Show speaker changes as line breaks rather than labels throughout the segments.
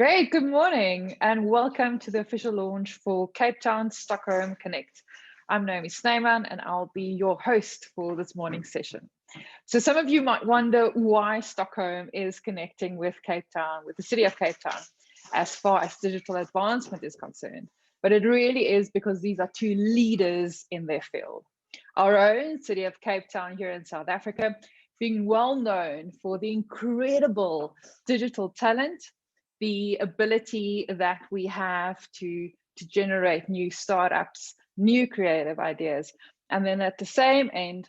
Great, good morning and welcome to the official launch for Cape Town Stockholm Connect. I'm Naomi Snyman and I'll be your host for this morning's session. So some of you might wonder why Stockholm is connecting with Cape Town, with the city of Cape Town, as far as digital advancement is concerned. But it really is because these are two leaders in their field. Our own city of Cape Town here in South Africa, being well known for the incredible digital talent, the ability that we have to generate new startups, new creative ideas. And then at the same end,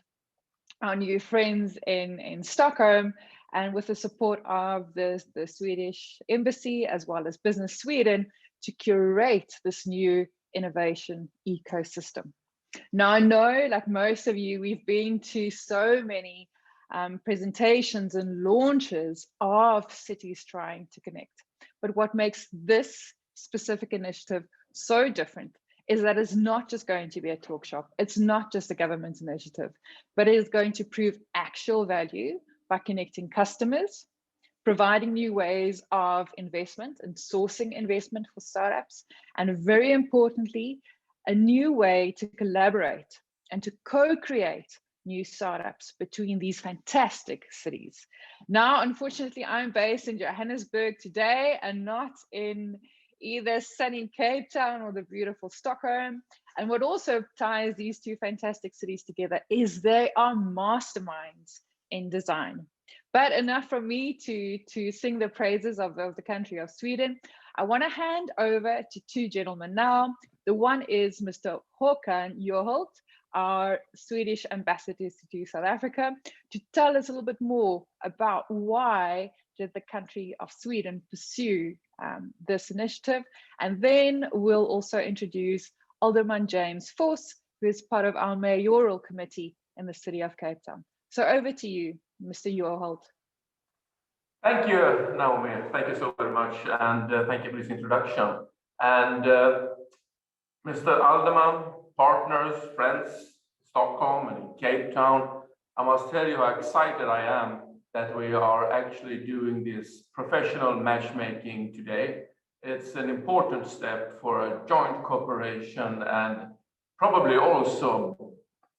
our new friends in Stockholm, and with the support of the Swedish embassy as well as Business Sweden to curate this new innovation ecosystem. Now, I know, like most of you, we've been to so many presentations and launches of cities trying to connect. But what makes this specific initiative so different is that it's not just going to be a talk shop. It's not just a government initiative, but it is going to prove actual value by connecting customers, providing new ways of investment and sourcing investment for startups, and very importantly, a new way to collaborate and to co-create new startups between these fantastic cities. Now, unfortunately, I'm based in Johannesburg today and not in either sunny Cape Town or the beautiful Stockholm. And what also ties these two fantastic cities together is they are masterminds in design. But enough from me to sing the praises of the country of Sweden. I want to hand over to two gentlemen now. The one is Mr. Håkan Juholt, our Swedish ambassador to South Africa, to tell us a little bit more about why did the country of Sweden pursue this initiative. And then we'll also introduce Alderman James Force, who is part of our mayoral committee in the city of Cape Town. So over to you, Mr. Juholt.
Thank you, Naomi. Thank you so very much. And thank you for this introduction. And Mr. Alderman, partners, friends, Stockholm and Cape Town, I must tell you how excited I am that we are actually doing this professional matchmaking today. It's an important step for a joint cooperation and probably also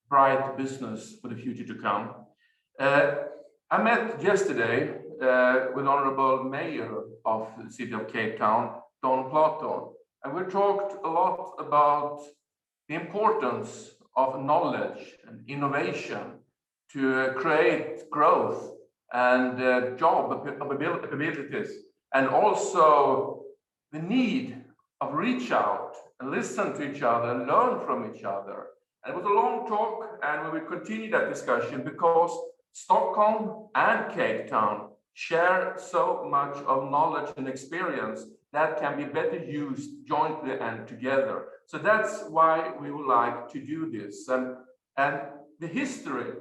bright business for the future to come. I met yesterday with Honorable Mayor of the city of Cape Town, Don Plato, and we talked a lot about the importance of knowledge and innovation to create growth and job abilities, and also the need of reach out and listen to each other and learn from each other. And it was a long talk, and we will continue that discussion because Stockholm and Cape Town share so much of knowledge and experience that can be better used jointly and together. So that's why we would like to do this. And the history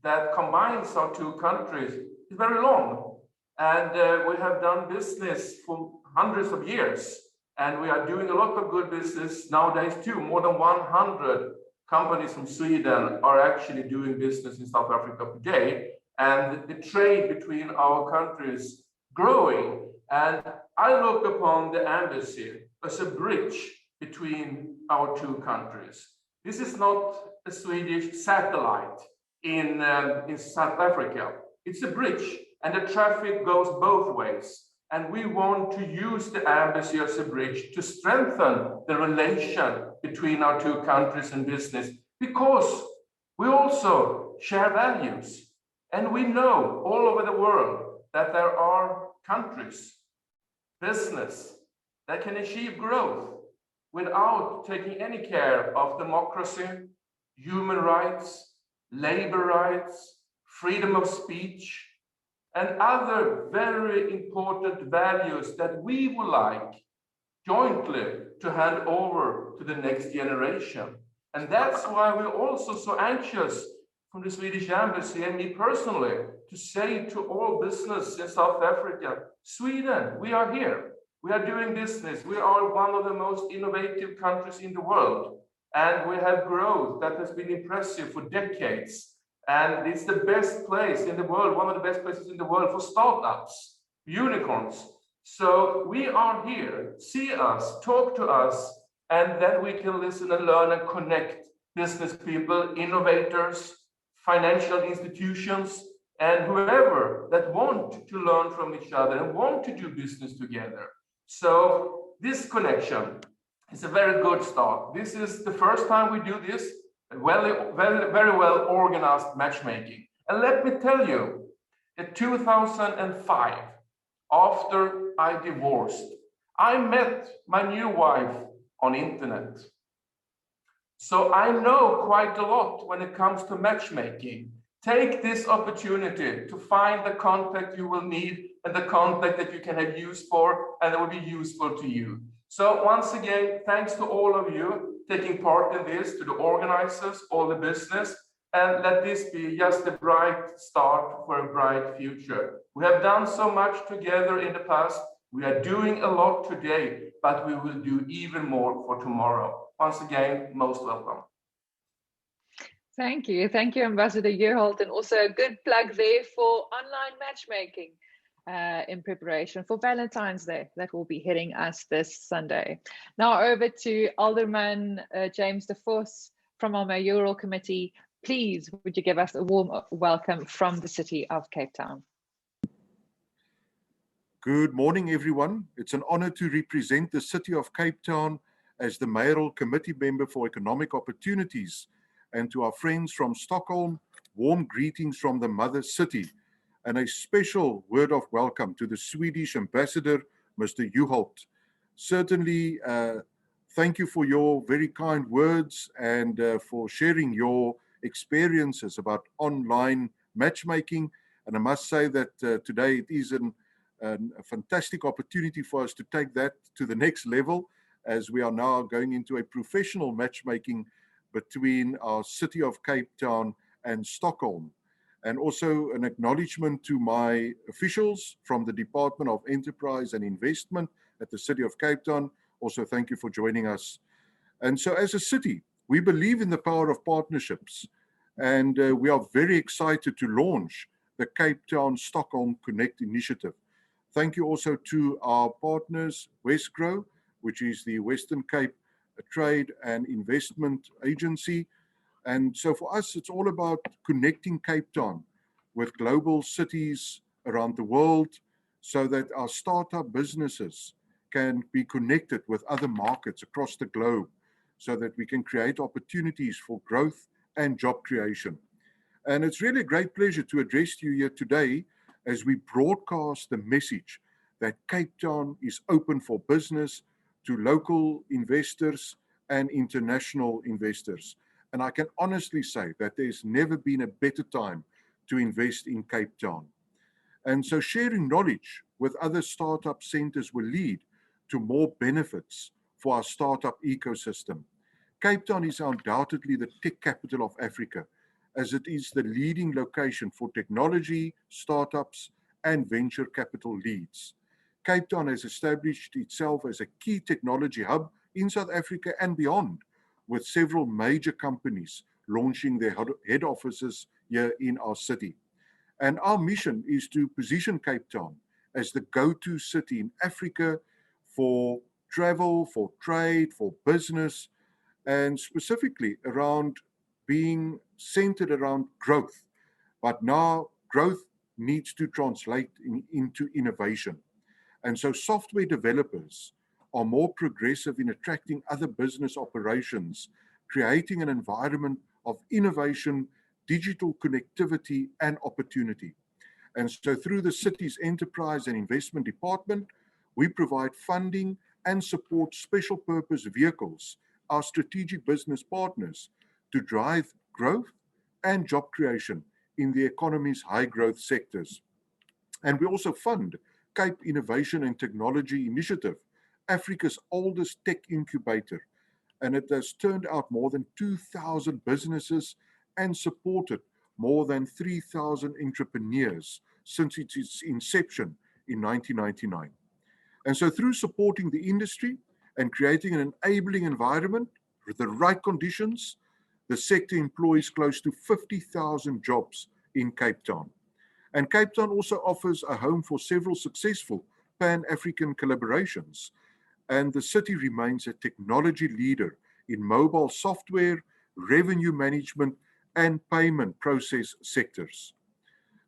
that combines our two countries is very long. And we have done business for hundreds of years. And we are doing a lot of good business nowadays too. More than 100 companies from Sweden are actually doing business in South Africa today. And the trade between our countries growing. And I look upon the embassy as a bridge between our two countries. This is not a Swedish satellite in South Africa. It's a bridge, and the traffic goes both ways. And we want to use the embassy as a bridge to strengthen the relation between our two countries and business, because we also share values. And we know all over the world that there are countries, business, that can achieve growth without taking any care of democracy, human rights, labor rights, freedom of speech, and other very important values that we would like jointly to hand over to the next generation. And that's why we're also so anxious from the Swedish embassy and me personally to say to all business in South Africa, Sweden, we are here. We are doing business. We are one of the most innovative countries in the world. And we have growth that has been impressive for decades. And it's the best place in the world, one of the best places in the world for startups, unicorns. So we are here, see us, talk to us, and then we can listen and learn and connect business people, innovators, financial institutions, and whoever that want to learn from each other and want to do business together. So this connection is a very good start. This is the first time we do this, very well organized matchmaking. And let me tell you, in 2005, after I divorced, I met my new wife on internet. So I know quite a lot when it comes to matchmaking. Take this opportunity to find the contact you will need and the contact that you can have use for and that will be useful to you. So once again, thanks to all of you taking part in this, to the organizers, all the business, and let this be just a bright start for a bright future. We have done so much together in the past. We are doing a lot today, but we will do even more for tomorrow. Once again, most welcome.
Thank you, Ambassador Gerhold, and also a good plug there for online matchmaking in preparation for Valentine's Day that will be hitting us this Sunday. Now over to Alderman James de Vos from our mayoral committee. Please, would you give us a warm welcome from the city of Cape Town?
Good morning, everyone. It's an honor to represent the city of Cape Town as the mayoral committee member for economic opportunities. And to our friends from Stockholm, warm greetings from the mother city, and a special word of welcome to the Swedish ambassador, Mr. Gerhold. Certainly, thank you for your very kind words and for sharing your experiences about online matchmaking. And I must say that today it is a fantastic opportunity for us to take that to the next level, as we are now going into a professional matchmaking between our city of Cape Town and Stockholm. And also an acknowledgement to my officials from the Department of Enterprise and Investment at the city of Cape Town. Also, thank you for joining us. And so as a city, we believe in the power of partnerships, and we are very excited to launch the Cape Town Stockholm Connect initiative. Thank you also to our partners, Wesgro, which is the Western Cape Trade and Investment Agency. And so for us, it's all about connecting Cape Town with global cities around the world so that our startup businesses can be connected with other markets across the globe so that we can create opportunities for growth and job creation. And it's really a great pleasure to address you here today as we broadcast the message that Cape Town is open for business to local investors and international investors. And I can honestly say that there's never been a better time to invest in Cape Town. And so sharing knowledge with other startup centers will lead to more benefits for our startup ecosystem. Cape Town is undoubtedly the tech capital of Africa, as it is the leading location for technology, startups, and venture capital leads. Cape Town has established itself as a key technology hub in South Africa and beyond, with several major companies launching their head offices here in our city. And our mission is to position Cape Town as the go-to city in Africa for travel, for trade, for business, and specifically around being centered around growth. But now growth needs to translate into innovation. And so software developers are more progressive in attracting other business operations, creating an environment of innovation, digital connectivity, and opportunity. And so through the city's enterprise and investment department, we provide funding and support special purpose vehicles, our strategic business partners, to drive growth and job creation in the economy's high growth sectors. And we also fund Cape Innovation and Technology Initiative, Africa's oldest tech incubator, and it has turned out more than 2,000 businesses and supported more than 3,000 entrepreneurs since its inception in 1999. And so through supporting the industry and creating an enabling environment with the right conditions, the sector employs close to 50,000 jobs in Cape Town. And Cape Town also offers a home for several successful Pan-African collaborations, and the city remains a technology leader in mobile software, revenue management, and payment process sectors.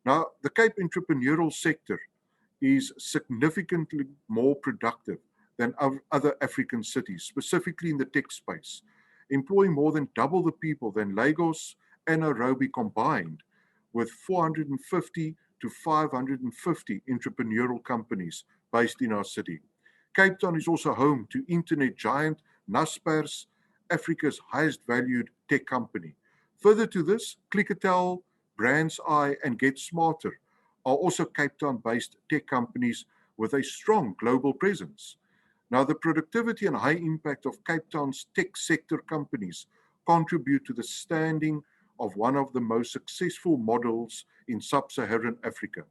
Now, the Cape entrepreneurial sector is significantly more productive than other African cities, specifically in the tech space, employing more than double the people than Lagos and Nairobi combined, with 450 to 550 entrepreneurial companies based in our city. Cape Town is also home to internet giant Naspers, Africa's highest valued tech company. Further to this, Clickatel, Brands Eye, and Get Smarter are also Cape Town-based tech companies with a strong global presence. Now, the productivity and high impact of Cape Town's tech sector companies contribute to the standing of one of the most successful models in sub-Saharan Africa.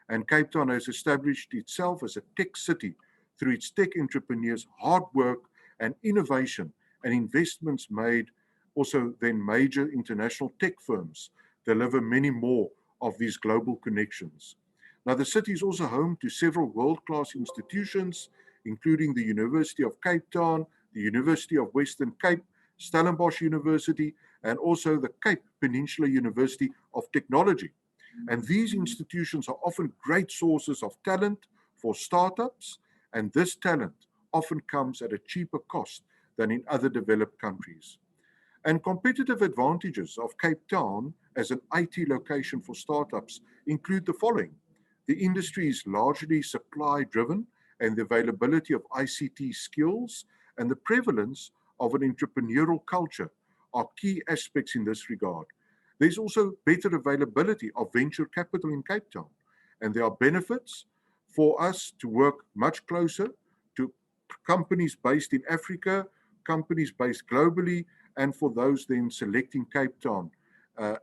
And Cape Town has established itself as a tech city through its tech entrepreneurs' hard work and innovation and investments made. Also, then major international tech firms deliver many more of these global connections. Now, the city is also home to several world-class institutions, including the University of Cape Town, the University of Western Cape, Stellenbosch University, and also the Cape Peninsula University of Technology. And these institutions are often great sources of talent for startups, and this talent often comes at a cheaper cost than in other developed countries. And competitive advantages of Cape Town as an IT location for startups include the following. The industry is largely supply-driven, and the availability of ICT skills and the prevalence of an entrepreneurial culture are key aspects in this regard. There's also better availability of venture capital in Cape Town, and there are benefits for us to work much closer to companies based in Africa, companies based globally, and for those then selecting Cape Town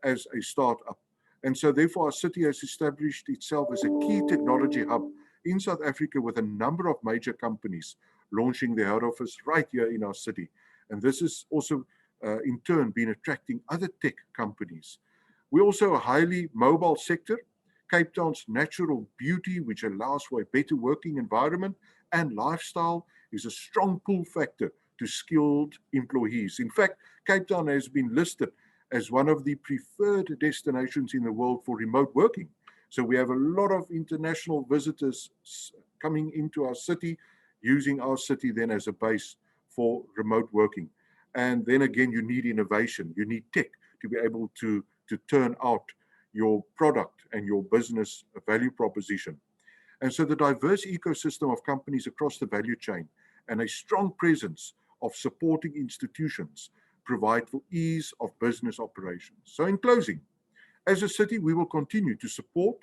as a startup. And so therefore our city has established itself as a key technology hub in South Africa with a number of major companies launching their head office right here in our city. And this has also in turn been attracting other tech companies. We're also a highly mobile sector. Cape Town's natural beauty, which allows for a better working environment and lifestyle, is a strong pull factor to skilled employees. In fact, Cape Town has been listed as one of the preferred destinations in the world for remote working. So we have a lot of international visitors coming into our city, using our city then as a base for remote working. And then again, you need innovation, you need tech to be able to turn out your product and your business value proposition. And so the diverse ecosystem of companies across the value chain and a strong presence of supporting institutions provide for ease of business operations. So in closing, as a city, we will continue to support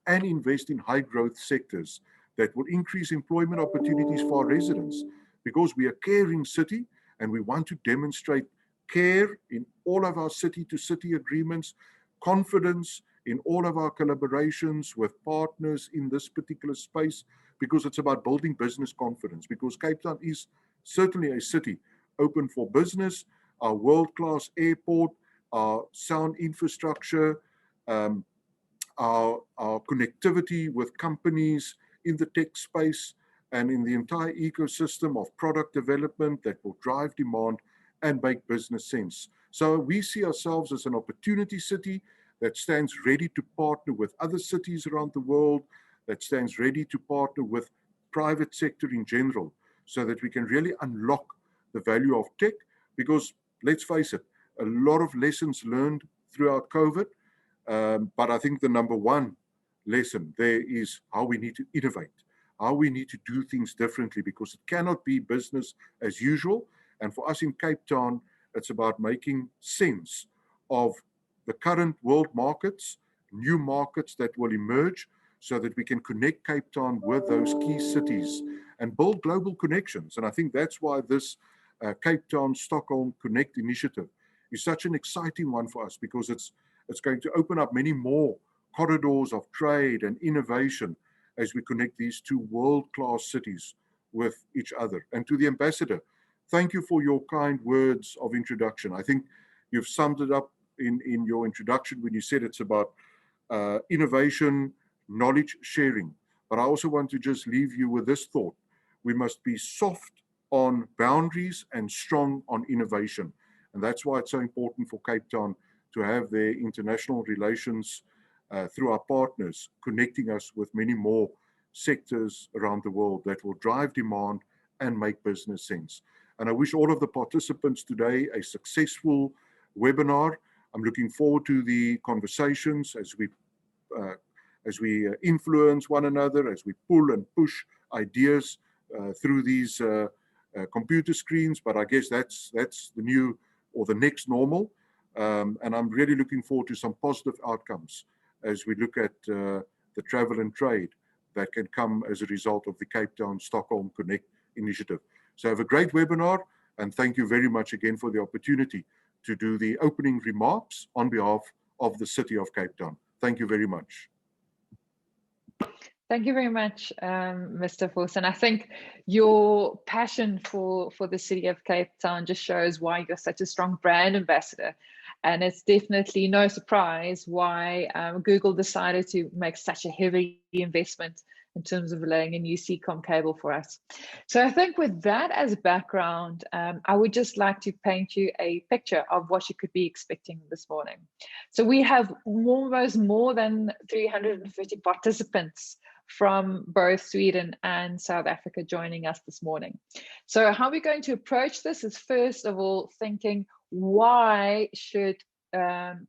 and invest in high growth sectors that will increase employment opportunities for our residents, because we are a caring city and we want to demonstrate care in all of our city-to-city agreements, confidence in all of our collaborations with partners in this particular space, because it's about building business confidence, because Cape Town is certainly a city open for business, our world-class airport, our sound infrastructure, our connectivity with companies in the tech space and in the entire ecosystem of product development that will drive demand and make business sense. So we see ourselves as an opportunity city that stands ready to partner with other cities around the world, that stands ready to partner with private sector in general, so that we can really unlock the value of tech. Because let's face it, a lot of lessons learned throughout COVID, but I think the number one lesson there is how we need to innovate, how we need to do things differently, because it cannot be business as usual. And for us in Cape Town, it's about making sense of the current world markets, new markets that will emerge, so that we can connect Cape Town with those key cities and build global connections. And I think that's why this Cape Town Stockholm Connect initiative is such an exciting one for us, because it's going to open up many more corridors of trade and innovation as we connect these two world-class cities with each other. And to the ambassador, thank you for your kind words of introduction. I think you've summed it up in your introduction when you said it's about innovation, knowledge sharing, But I also want to just leave you with this thought. We must be soft on boundaries and strong on innovation. And that's why it's so important for Cape Town to have their international relations through our partners, connecting us with many more sectors around the world that will drive demand and make business sense. And I wish all of the participants today a successful webinar. I'm looking forward to the conversations as we influence one another, as we pull and push ideas through these computer screens. But I guess that's the new or the next normal. And I'm really looking forward to some positive outcomes as we look at the travel and trade that can come as a result of the Cape Town Stockholm Connect initiative. So have a great webinar, and thank you very much again for the opportunity to do the opening remarks on behalf of the City of Cape Town. Thank you very much.
Thank you very much, Mr. Forson. I think your passion for the City of Cape Town just shows why you're such a strong brand ambassador. And it's definitely no surprise why Google decided to make such a heavy investment in terms of laying a new CCOM cable for us. So I think with that as background, I would just like to paint you a picture of what you could be expecting this morning. So we have almost more than 350 participants from both Sweden and South Africa joining us this morning. So how we're going to approach this is, first of all, thinking, why should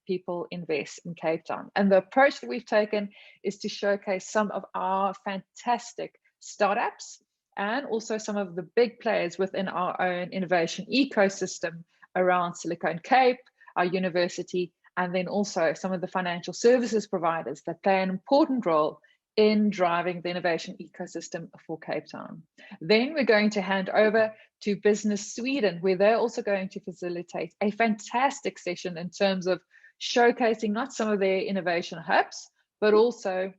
people invest in Cape Town? And the approach that we've taken is to showcase some of our fantastic startups and also some of the big players within our own innovation ecosystem around Silicon Cape, our university, and then also some of the financial services providers that play an important role in driving the innovation ecosystem for Cape Town. Then we're going to hand over to Business Sweden, where they're also going to facilitate a fantastic session in terms of showcasing not some of their innovation hubs, but also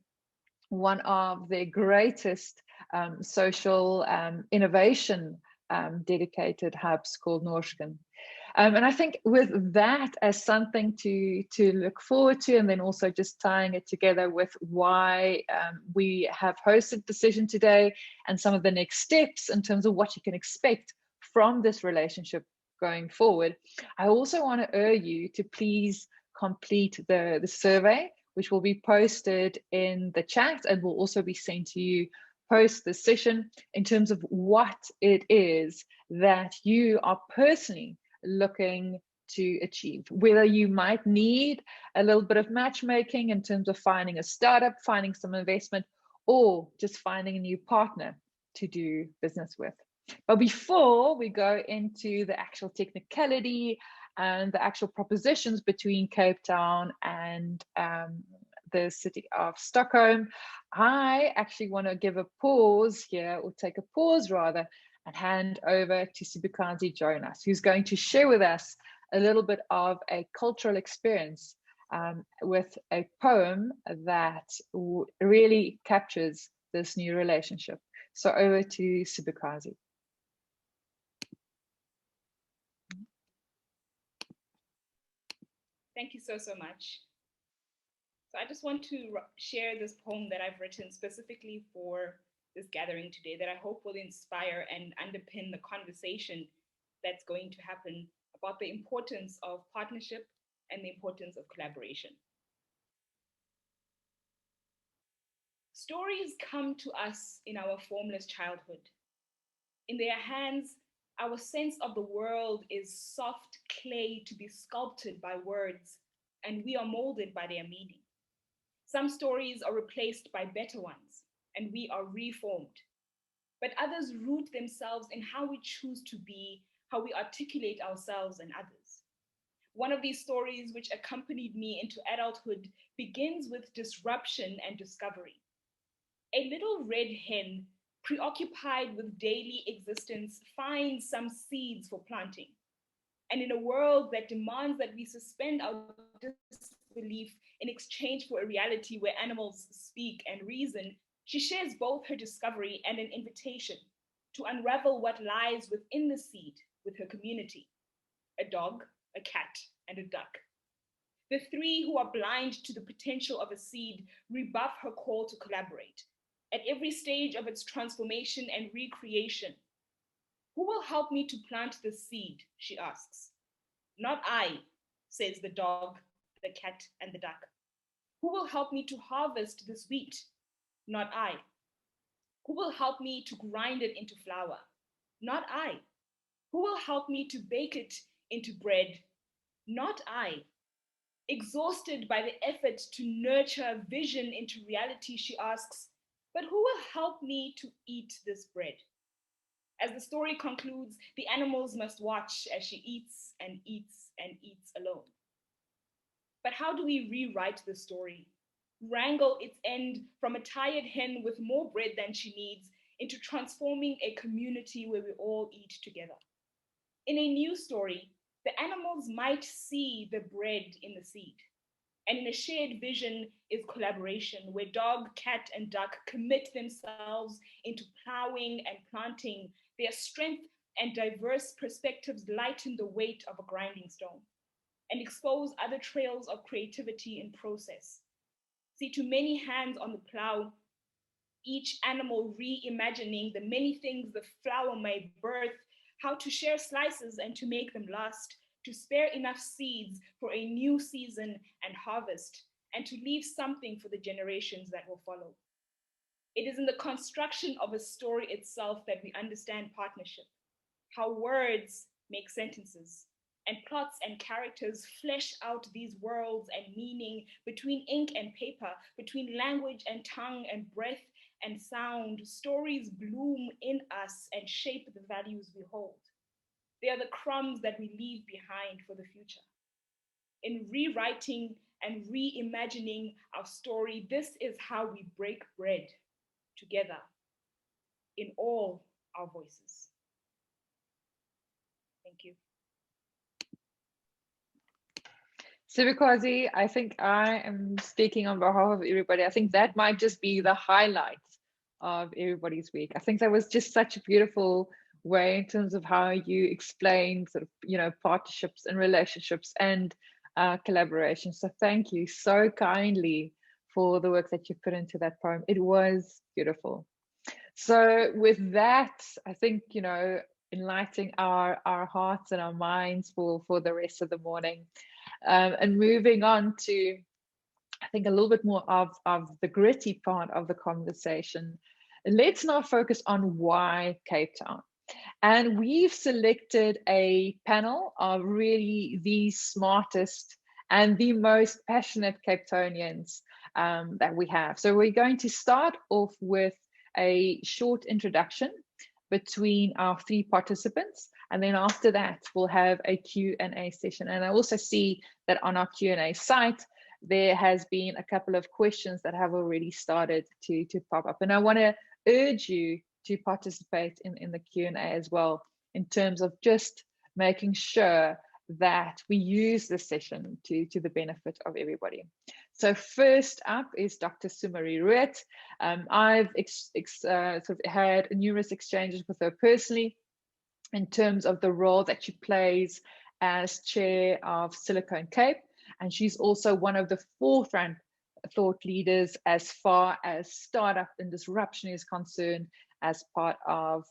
one of their greatest social innovation dedicated hubs called Norsken. And I think with that as something to look forward to, and then also just tying it together with why we have hosted the session today and some of the next steps in terms of what you can expect from this relationship going forward, I also want to urge you to please complete the survey, which will be posted in the chat and will also be sent to you post this session, in terms of what it is that you are personally looking to achieve, whether you might need a little bit of matchmaking in terms of finding a startup, finding some investment, or just finding a new partner to do business with. But before we go into the actual technicality and the actual propositions between Cape Town and the city of Stockholm, I actually want to give a pause here, or take a pause rather, and hand over to Sibukazi Jonas, who's going to share with us a little bit of a cultural experience with a poem that really captures this new relationship. So over to Sibukazi.
Thank you so much. So I just want to share this poem that I've written specifically for this gathering today, that I hope will inspire and underpin the conversation that's going to happen about the importance of partnership and the importance of collaboration. Stories come to us in our formless childhood. In their hands, our sense of the world is soft clay to be sculpted by words, and we are molded by their meaning. Some stories are replaced by better ones, and we are reformed. But others root themselves in how we choose to be, how we articulate ourselves and others. One of these stories, which accompanied me into adulthood, begins with disruption and discovery. A little red hen, preoccupied with daily existence, finds some seeds for planting. And in a world that demands that we suspend our disbelief in exchange for a reality where animals speak and reason, she shares both her discovery and an invitation to unravel what lies within the seed with her community: a dog, a cat, and a duck. The three who are blind to the potential of a seed rebuff her call to collaborate. at every stage of its transformation and recreation. Who will help me to plant the seed, she asks. Not I, says the dog, the cat, and the duck. Who will help me to harvest this wheat? Not I. Who will help me to grind it into flour? Not I. Who will help me to bake it into bread? Not I. Exhausted by the effort to nurture vision into reality, she asks, but who will help me to eat this bread? As the story concludes, the animals must watch as she eats and eats and eats alone. But how do we rewrite the story? Wrangle its end from a tired hen with more bread than she needs into transforming a community where we all eat together. In a new story, the animals might see the bread in the seed. And in a shared vision is collaboration, where dog, cat, and duck commit themselves into plowing and planting. Their strength and diverse perspectives lighten the weight of a grinding stone and expose other trails of creativity in process. See, to many hands on the plow, each animal reimagining the many things the flower may birth, how to share slices and to make them last, to spare enough seeds for a new season and harvest, and to leave something for the generations that will follow. It is in the construction of a story itself that we understand partnership, how words make sentences, and plots and characters flesh out these worlds and meaning between ink and paper, between language and tongue and breath and sound. Stories bloom in us and shape the values we hold. They are the crumbs that we leave behind for the future. In rewriting and reimagining our story, this is how we break bread together in all our voices. Thank you.
Sibikwazi, I think I am speaking on behalf of everybody. I think that might just be the highlight of everybody's week. I think that was just such a beautiful way in terms of how you explained sort of, you know, partnerships and relationships and collaboration. So thank you so kindly for the work that you put into that poem. It was beautiful. So with that, I think, you know, enlightening our hearts and our minds for the rest of the morning. And moving on to, I think, a little bit more of the gritty part of the conversation. Let's now focus on why Cape Town. And we've selected a panel of really the smartest and the most passionate Cape Townians that we have. So we're going to start off with a short introduction between our three participants, and then after that we'll have a Q&A session. And I also see that on our Q&A site there has been a couple of questions that have already started to pop up, and I want to urge you to participate in the Q&A as well, in terms of just making sure that we use the session to the benefit of everybody. So first up is Dr. Sumari Ruet. I've sort of had numerous exchanges with her personally in terms of the role that she plays as chair of Silicon Cape, and she's also one of the forefront thought leaders as far as startup and disruption is concerned, as part of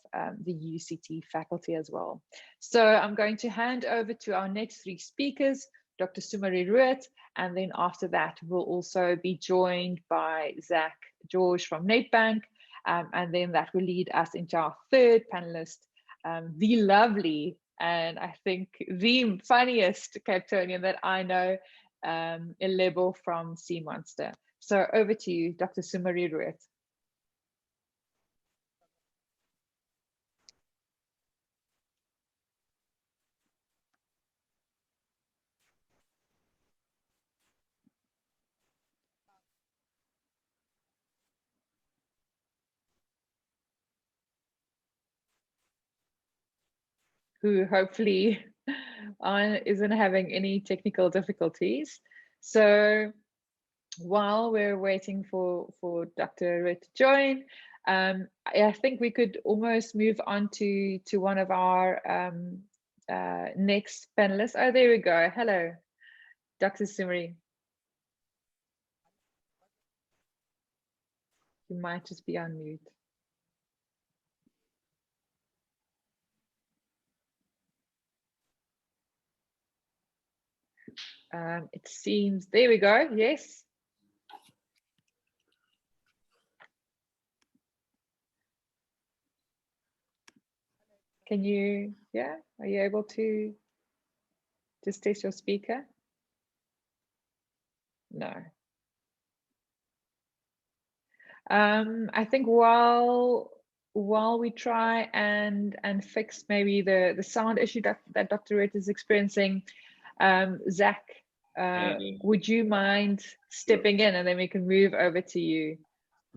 the UCT faculty as well. So I'm going to hand over to our next three speakers, Dr. Sumari Ruet, and then after that we'll also be joined by Zach George from Nedbank, and then that will lead us into our third panelist, the lovely and I think the funniest Cape Townian that I know, Elebo from Sea Monster. So over to you, Dr. Sumari Ruet. Who hopefully isn't having any technical difficulties. So while we're waiting for Dr. Ruet to join, I think we could almost move on to one of our next panelists. Oh, there we go. Hello, Dr. Sumari. You might just be on mute. It seems, there we go, yes. Can you, yeah, are you able to just test your speaker? No. I think while we try and fix maybe the sound issue that Dr. Rett is experiencing, Zach, would you mind stepping in and then we can move over to you?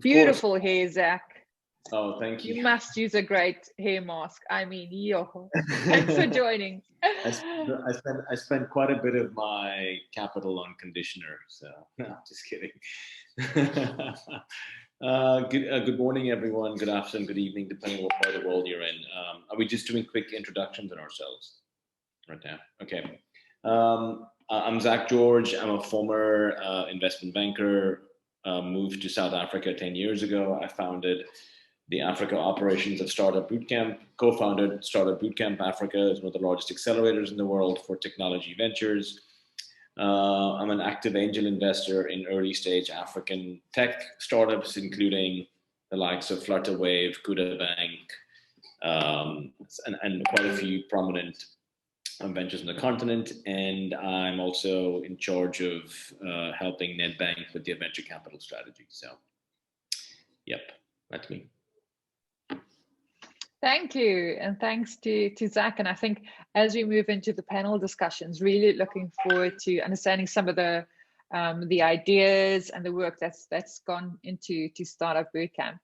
Beautiful hair, Zach.
Oh, thank you.
You must use a great hair mask. I mean, yo. Thanks for joining.
I spent quite a bit of my capital on conditioner, so no, just kidding. Good morning, everyone. Good afternoon, good evening, depending on what part of the world you're in. Are we just doing quick introductions on ourselves right now? Okay. I'm Zach George. I'm a former investment banker. Moved to South Africa 10 years ago. I founded the Africa operations of Startup Bootcamp, co-founded Startup Bootcamp Africa. It's one of the largest accelerators in the world for technology ventures. I'm an active angel investor in early stage African tech startups, including the likes of Flutterwave, Kuda Bank, and quite a few prominent ventures on the continent. And I'm also in charge of helping Nedbank with their venture capital strategy. So, yep, that's me.
Thank you, and thanks to Zach. And I think as we move into the panel discussions, really looking forward to understanding some of the ideas and the work that's gone into Startup Bootcamp.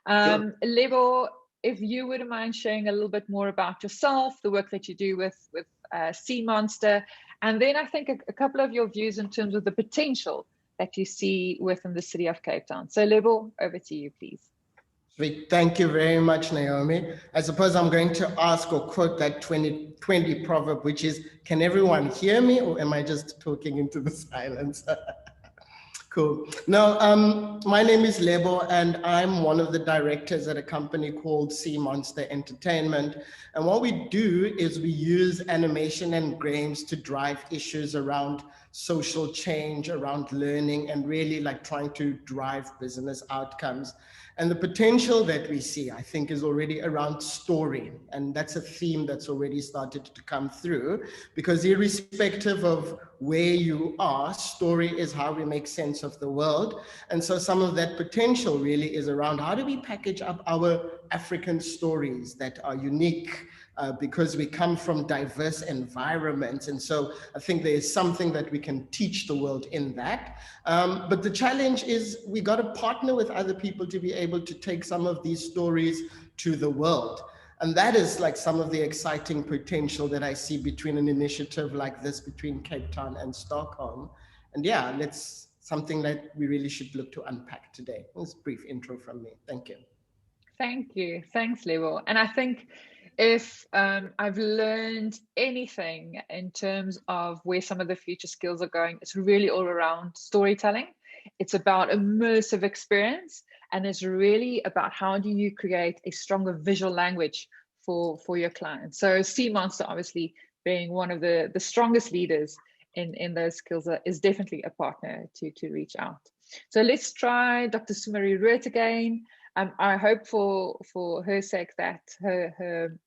Sure.
Lebo, if you wouldn't mind sharing a little bit more about yourself, the work that you do with Sea Monster, and then I think a couple of your views in terms of the potential that you see within the city of Cape Town. So Lebo, over to you, please.
Sweet. Thank you very much, Naomi. I suppose I'm going to ask or quote that 2020 proverb, which is, can everyone hear me, or am I just talking into the silence? Cool. No, my name is Lebo, and I'm one of the directors at a company called Sea Monster Entertainment. And what we do is we use animation and games to drive issues around social change, around learning, and really like trying to drive business outcomes. And the potential that we see, I think, is already around story. And that's a theme that's already started to come through, because irrespective of where you are, story is how we make sense of the world. And so some of that potential really is around how do we package up our African stories that are unique, because we come from diverse environments. And so I think there is something that we can teach the world in that. But the challenge is we got to partner with other people to be able to take some of these stories to the world. And that is like some of the exciting potential that I see between an initiative like this between Cape Town and Stockholm. And yeah, that's something that we really should look to unpack today. This brief intro from me. Thank you.
Thank you. Thanks, Lebo. And I think if I've learned anything in terms of where some of the future skills are going, it's really all around storytelling. It's about immersive experience, and it's really about how do you create a stronger visual language for your clients. So Sea Monster, obviously being one of the strongest leaders in those skills, is definitely a partner to reach out. So let's try Dr. Sumari Root again. I hope for her sake that her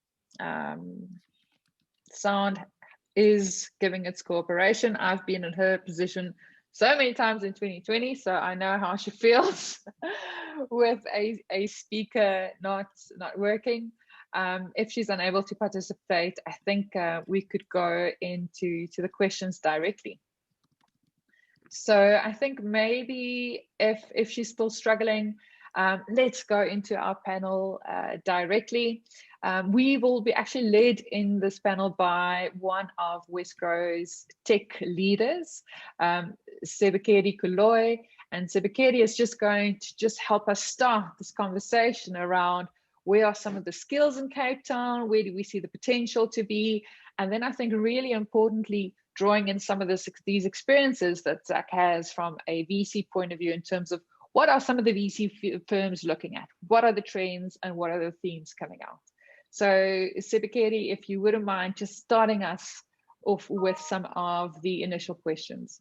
sound is giving its cooperation. I've been in her position so many times in 2020, so I know how she feels with a speaker not working. If she's unable to participate, I think we could go into the questions directly. So I think maybe if she's still struggling, let's go into our panel directly. We will be actually led in this panel by one of Wesgro's tech leaders, Sebekedi Kuloy. And Sebekedi is just going to help us start this conversation around where are some of the skills in Cape Town, where do we see the potential to be? And then I think really importantly, drawing in some of these experiences that Zach has from a VC point of view in terms of what are some of the VC firms looking at? What are the trends and what are the themes coming out? So Sebekeri, if you wouldn't mind just starting us off with some of the initial questions.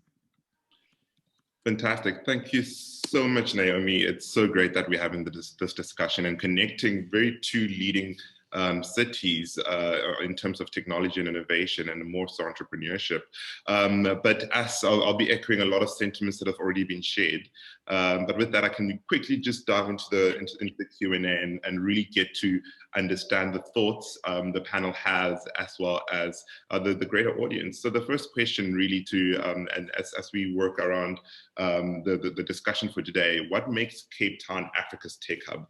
Fantastic. Thank you so much, Naomi. It's so great that we're having this discussion and connecting two leading cities in terms of technology and innovation and more so entrepreneurship. But I'll be echoing a lot of sentiments that have already been shared. But with that, I can quickly just dive into the Q&A and really get to understand the thoughts the panel has, as well as the greater audience. So the first question really and as we work around the discussion for today, what makes Cape Town Africa's tech hub?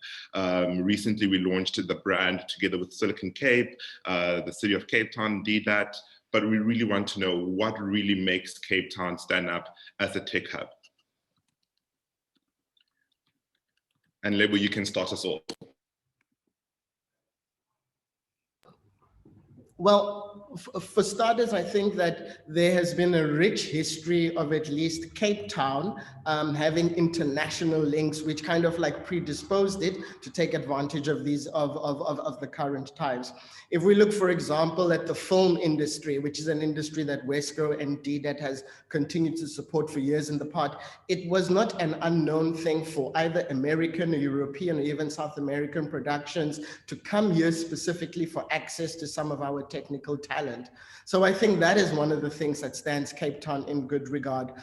Recently, we launched the brand together with Silicon Cape, the city of Cape Town did that, but we really want to know what really makes Cape Town stand up as a tech hub. And Lebo, you can start us off.
Well, for starters, I think that there has been a rich history of at least Cape Town having international links, which kind of like predisposed it to take advantage of these of the current times. If we look, for example, at the film industry, which is an industry that Wesgro and DDAT has continued to support for years in the past, it was not an unknown thing for either American or European or even South American productions to come here specifically for access to some of our technical talent. So I think that is one of the things that stands Cape Town in good regard.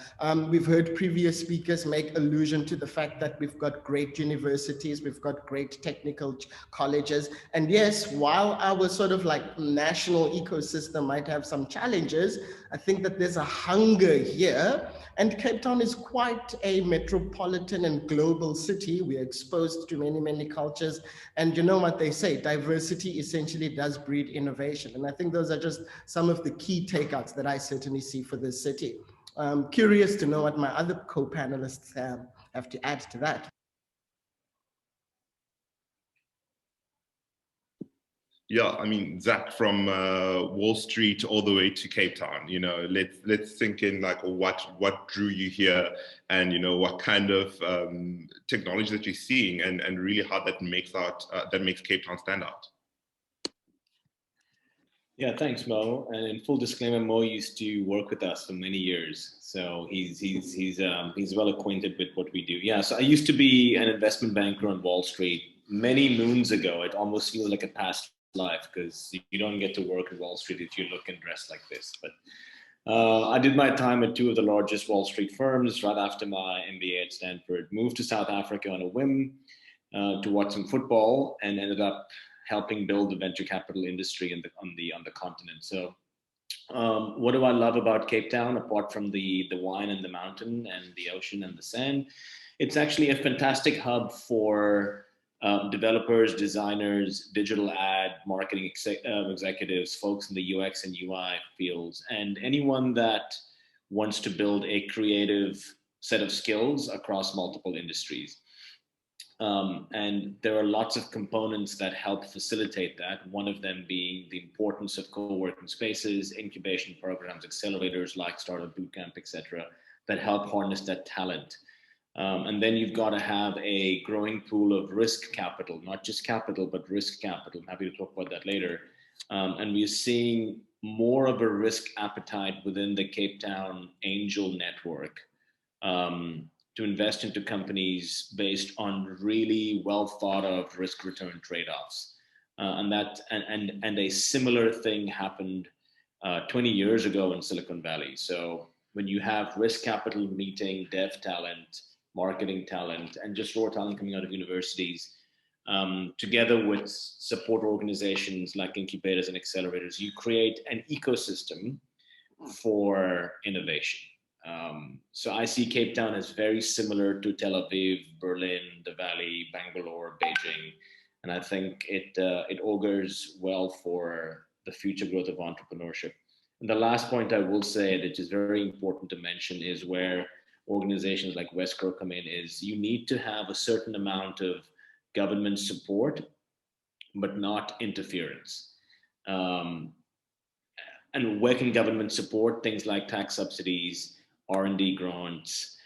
We've heard previous speakers make allusion to the fact that we've got great universities, we've got great technical colleges. And yes, while our sort of like national ecosystem might have some challenges, I think that there's a hunger here. And Cape Town is quite a metropolitan and global city. We're exposed to many, many cultures. And you know what they say, diversity essentially does breed innovation. And I think those are just some of the key takeouts that I certainly see for this city. I'm curious to know what my other co-panelists have to add to that.
Yeah, I mean, Zach, from Wall Street all the way to Cape Town, you know, let's think in like what drew you here, and you know what kind of technology that you're seeing, and really how that makes Cape Town stand out.
Yeah, thanks, Mo. And in full disclaimer, Mo used to work with us for many years, so he's well acquainted with what we do. Yeah, so I used to be an investment banker on Wall Street many moons ago. It almost feels like a past life because you don't get to work at Wall Street if you look and dress like this. But I did my time at two of the largest Wall Street firms right after my MBA at Stanford. Moved to South Africa on a whim to watch some football, and ended up helping build the venture capital industry on the continent. So what do I love about Cape Town, apart from the wine and the mountain and the ocean and the sand? It's actually a fantastic hub for developers, designers, digital ad, marketing executives, folks in the UX and UI fields, and anyone that wants to build a creative set of skills across multiple industries. And there are lots of components that help facilitate that, one of them being the importance of co-working spaces, incubation programs, accelerators like Startup Bootcamp, etc., that help harness that talent. And then you've got to have a growing pool of risk capital, not just capital, but risk capital. I'm happy to talk about that later. And we're seeing more of a risk appetite within the Cape Town Angel Network to invest into companies based on really well thought of risk return trade-offs. And a similar thing happened 20 years ago in Silicon Valley. So when you have risk capital meeting dev talent, marketing talent, and just raw talent coming out of universities, together with support organizations like incubators and accelerators, you create an ecosystem for innovation. So I see Cape Town as very similar to Tel Aviv, Berlin, the Valley, Bangalore, Beijing, and I think it augurs well for the future growth of entrepreneurship. And the last point I will say, which is very important to mention, is where organizations like Wesgro come in, is you need to have a certain amount of government support, but not interference. And where can government support? Things like tax subsidies, R&D grants,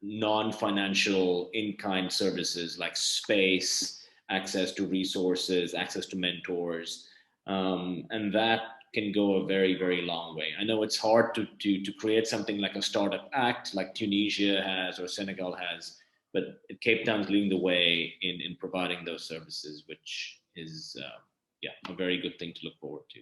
non-financial in-kind services like space, access to resources, access to mentors, and that can go a very, very long way. I know it's hard to create something like a startup act like Tunisia has or Senegal has, but Cape Town's leading the way in providing those services, which is a very good thing to look forward to.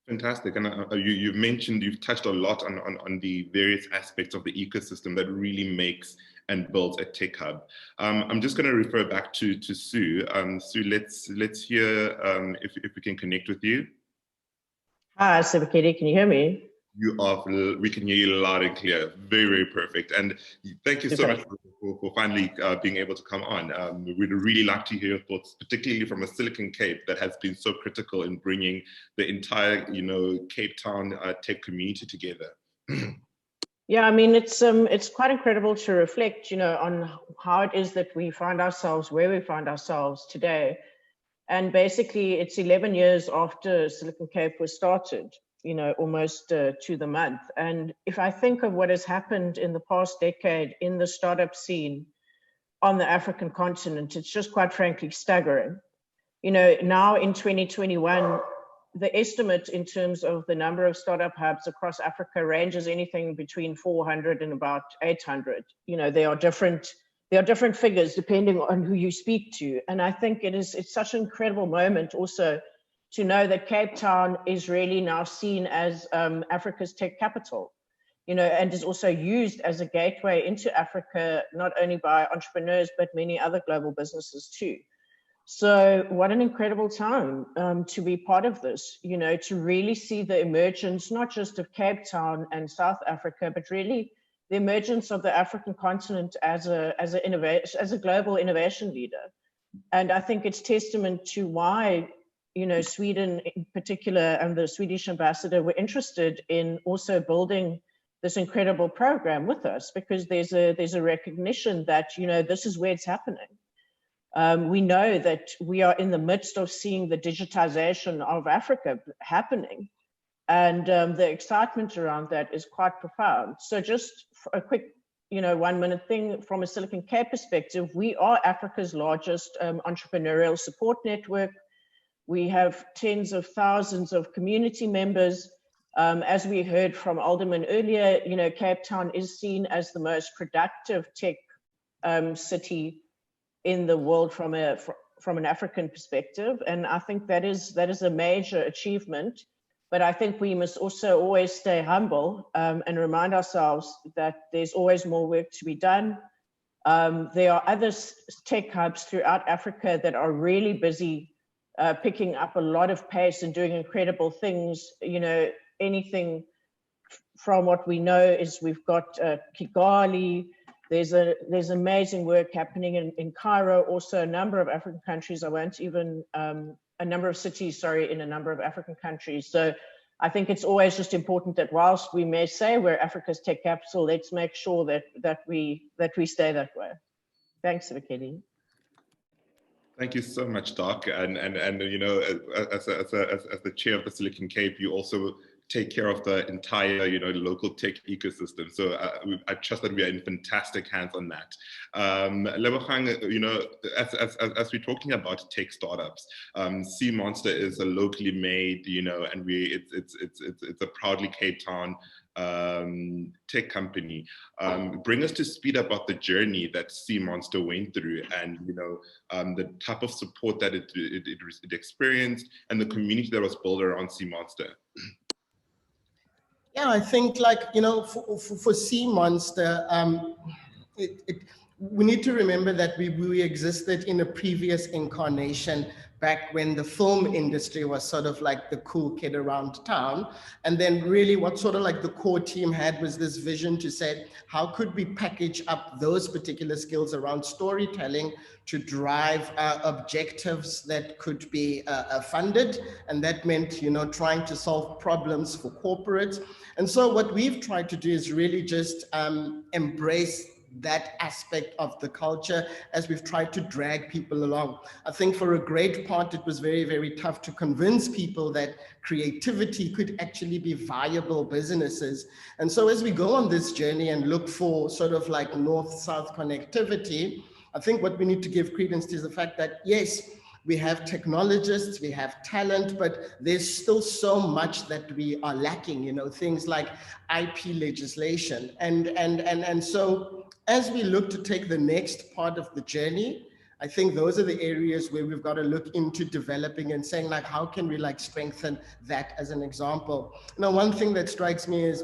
Fantastic. And you've touched a lot on the various aspects of the ecosystem that really makes and builds a tech hub. I'm just going to refer back to Sue. Sue, let's hear if we can connect with you.
Hi, Sibakedi, can you hear me?
We can hear you loud and clear. Very, very perfect. And thank you so much for finally being able to come on. We'd really like to hear your thoughts, particularly from a Silicon Cape that has been so critical in bringing the entire, Cape Town tech community together.
Yeah, I mean, it's quite incredible to reflect, on how it is that we find ourselves where we find ourselves today. And basically, it's 11 years after Silicon Cape was started. Almost to the month. And if I think of what has happened in the past decade in the startup scene on the African continent, it's just quite frankly staggering. Now in 2021, the estimate in terms of the number of startup hubs across Africa ranges anything between 400 and about 800. There are different figures depending on who you speak to. And I think it's such an incredible moment also to know that Cape Town is really now seen as Africa's tech capital, and is also used as a gateway into Africa, not only by entrepreneurs, but many other global businesses too. So what an incredible time to be part of this, to really see the emergence, not just of Cape Town and South Africa, but really the emergence of the African continent as a global innovation leader. And I think it's testament to why Sweden in particular and the Swedish ambassador were interested in also building this incredible program with us, because there's a recognition that, this is where it's happening. We know that we are in the midst of seeing the digitization of Africa happening, and the excitement around that is quite profound. So just a quick, 1 minute thing from a Silicon Cape perspective, we are Africa's largest entrepreneurial support network. We have tens of thousands of community members. As we heard from Alderman earlier, Cape Town is seen as the most productive tech city in the world from an African perspective. And I think that is a major achievement. But I think we must also always stay humble and remind ourselves that there's always more work to be done. There are other tech hubs throughout Africa that are really busy picking up a lot of pace and doing incredible things. Anything from what we know is we've got Kigali. There's amazing work happening in Cairo, also a number of African countries. A number of cities, in a number of African countries. So I think it's always just important that whilst we may say we're Africa's tech capital, let's make sure that we stay that way. Thanks, Vikedi.
Thank you so much, Doc. And as the chair of the Silicon Cape, you also take care of the entire, local tech ecosystem. So I trust that we are in fantastic hands on that. Lebogang, as we're talking about tech startups, Sea Monster is a locally made, and it's a proudly Cape Town tech company. Bring us to speed about the journey that Sea Monster went through, and the type of support that it experienced, and the community that was built around Sea Monster.
Yeah, I think for Sea Monster, we need to remember that we existed in a previous incarnation back when the film industry was sort of like the cool kid around town. And then really what sort of like the core team had was this vision to say, how could we package up those particular skills around storytelling to drive objectives that could be funded? And that meant, trying to solve problems for corporates. And so what we've tried to do is really just embrace that aspect of the culture as we've tried to drag people along. I think for a great part, it was very, very tough to convince people that creativity could actually be viable businesses. And so as we go on this journey and look for sort of like north-south connectivity, I think what we need to give credence to is the fact that, yes, we have technologists, we have talent, but there's still so much that we are lacking, you know, things like IP legislation. And so as we look to take the next part of the journey, I think those are the areas where we've got to look into developing and saying, like, how can we like strengthen that as an example? You know, one thing that strikes me is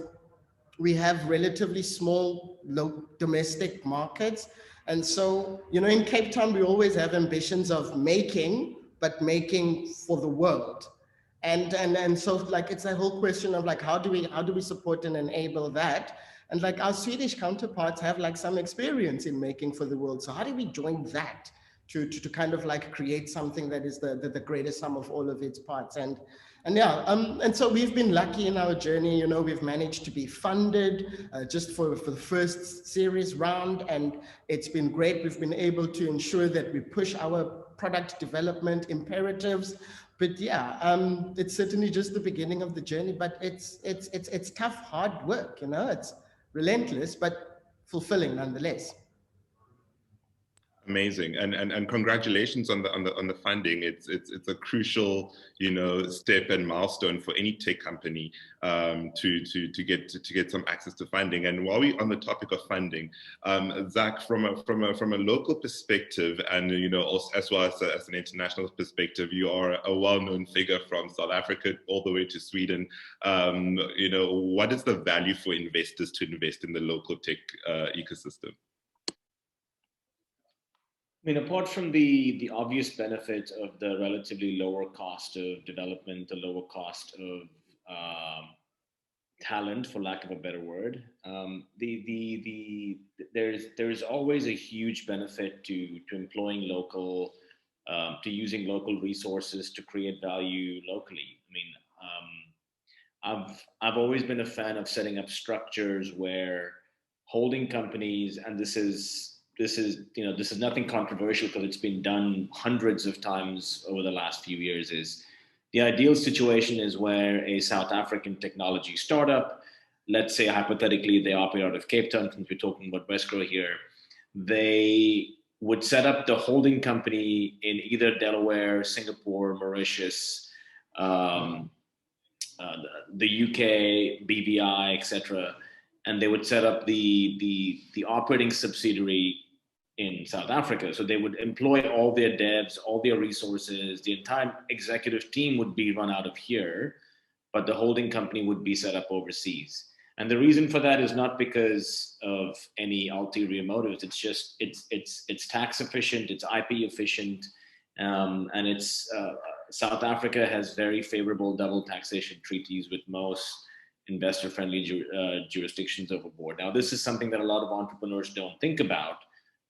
we have relatively small low domestic markets. And so, you know, in Cape Town, we always have ambitions of making, but making for the world. And so like, it's a whole question of like, how do we support and enable that? And like our Swedish counterparts have like some experience in making for the world. So how do we join that to kind of like create something that is the greatest sum of all of its parts? And yeah, and so we've been lucky in our journey. You know, we've managed to be funded just for the first series round, and it's been great. We've been able to ensure that we push our product development imperatives. But yeah, it's certainly just the beginning of the journey. But it's tough, hard work. You know, it's relentless, but fulfilling nonetheless.
Amazing, and congratulations on the funding. It's a crucial, you know, step and milestone for any tech company to get some access to funding. And while we're on the topic of funding, Zach, from a local perspective, and you know, also, as well as an international perspective, you are a well-known figure from South Africa all the way to Sweden. You know, what is the value for investors to invest in the local tech ecosystem?
I mean, apart from the obvious benefit of the relatively lower cost of development, the lower cost of talent, for lack of a better word, there's always a huge benefit to employing local, to using local resources to create value locally. I mean, I've always been a fan of setting up structures where holding companies, and this is nothing controversial because it's been done hundreds of times over the last few years, is the ideal situation is where a South African technology startup, let's say hypothetically they operate out of Cape Town, since we're talking about Wesgro here, they would set up the holding company in either Delaware, Singapore, Mauritius, the UK, BVI, etc., and they would set up the operating subsidiary in South Africa. So they would employ all their devs, all their resources, the entire executive team would be run out of here, but the holding company would be set up overseas. And the reason for that is not because of any ulterior motives. It's just, it's tax efficient, it's IP efficient, and it's, South Africa has very favorable double taxation treaties with most investor-friendly jurisdictions overboard. Now, this is something that a lot of entrepreneurs don't think about,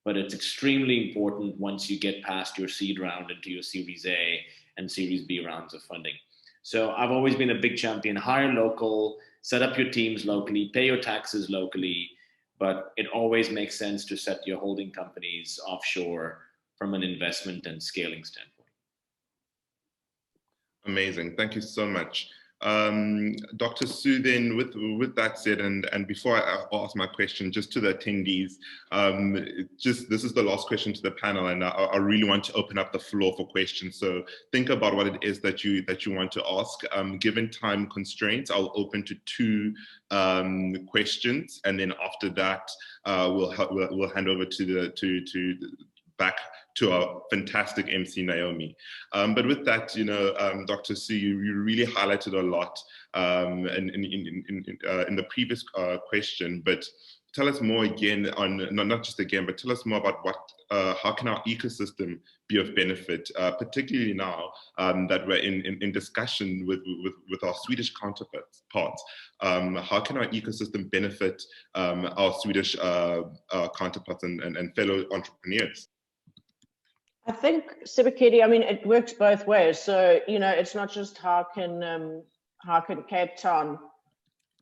but it's extremely important once you get past your seed round into your Series A and Series B rounds of funding. So I've always been a big champion: hire local, set up your teams locally, pay your taxes locally, but it always makes sense to set your holding companies offshore from an investment and scaling standpoint.
Amazing, thank you so much. Dr. Sue, then with that said, and before I ask my question, just to the attendees, this is the last question to the panel, and I really want to open up the floor for questions. So think about what it is that you want to ask. Given time constraints, I'll open to 2 questions, and then after that, we'll hand over back to our fantastic MC, Naomi. But with that, you know, Dr. Sue, you really highlighted a lot in the previous question, but tell us more again on, not just again, but tell us more about how can our ecosystem be of benefit, particularly now that we're in discussion with our Swedish counterparts. How can our ecosystem benefit our Swedish counterparts and fellow entrepreneurs?
I think, Sibakedi, I mean, it works both ways. So, you know, it's not just how can Cape Town,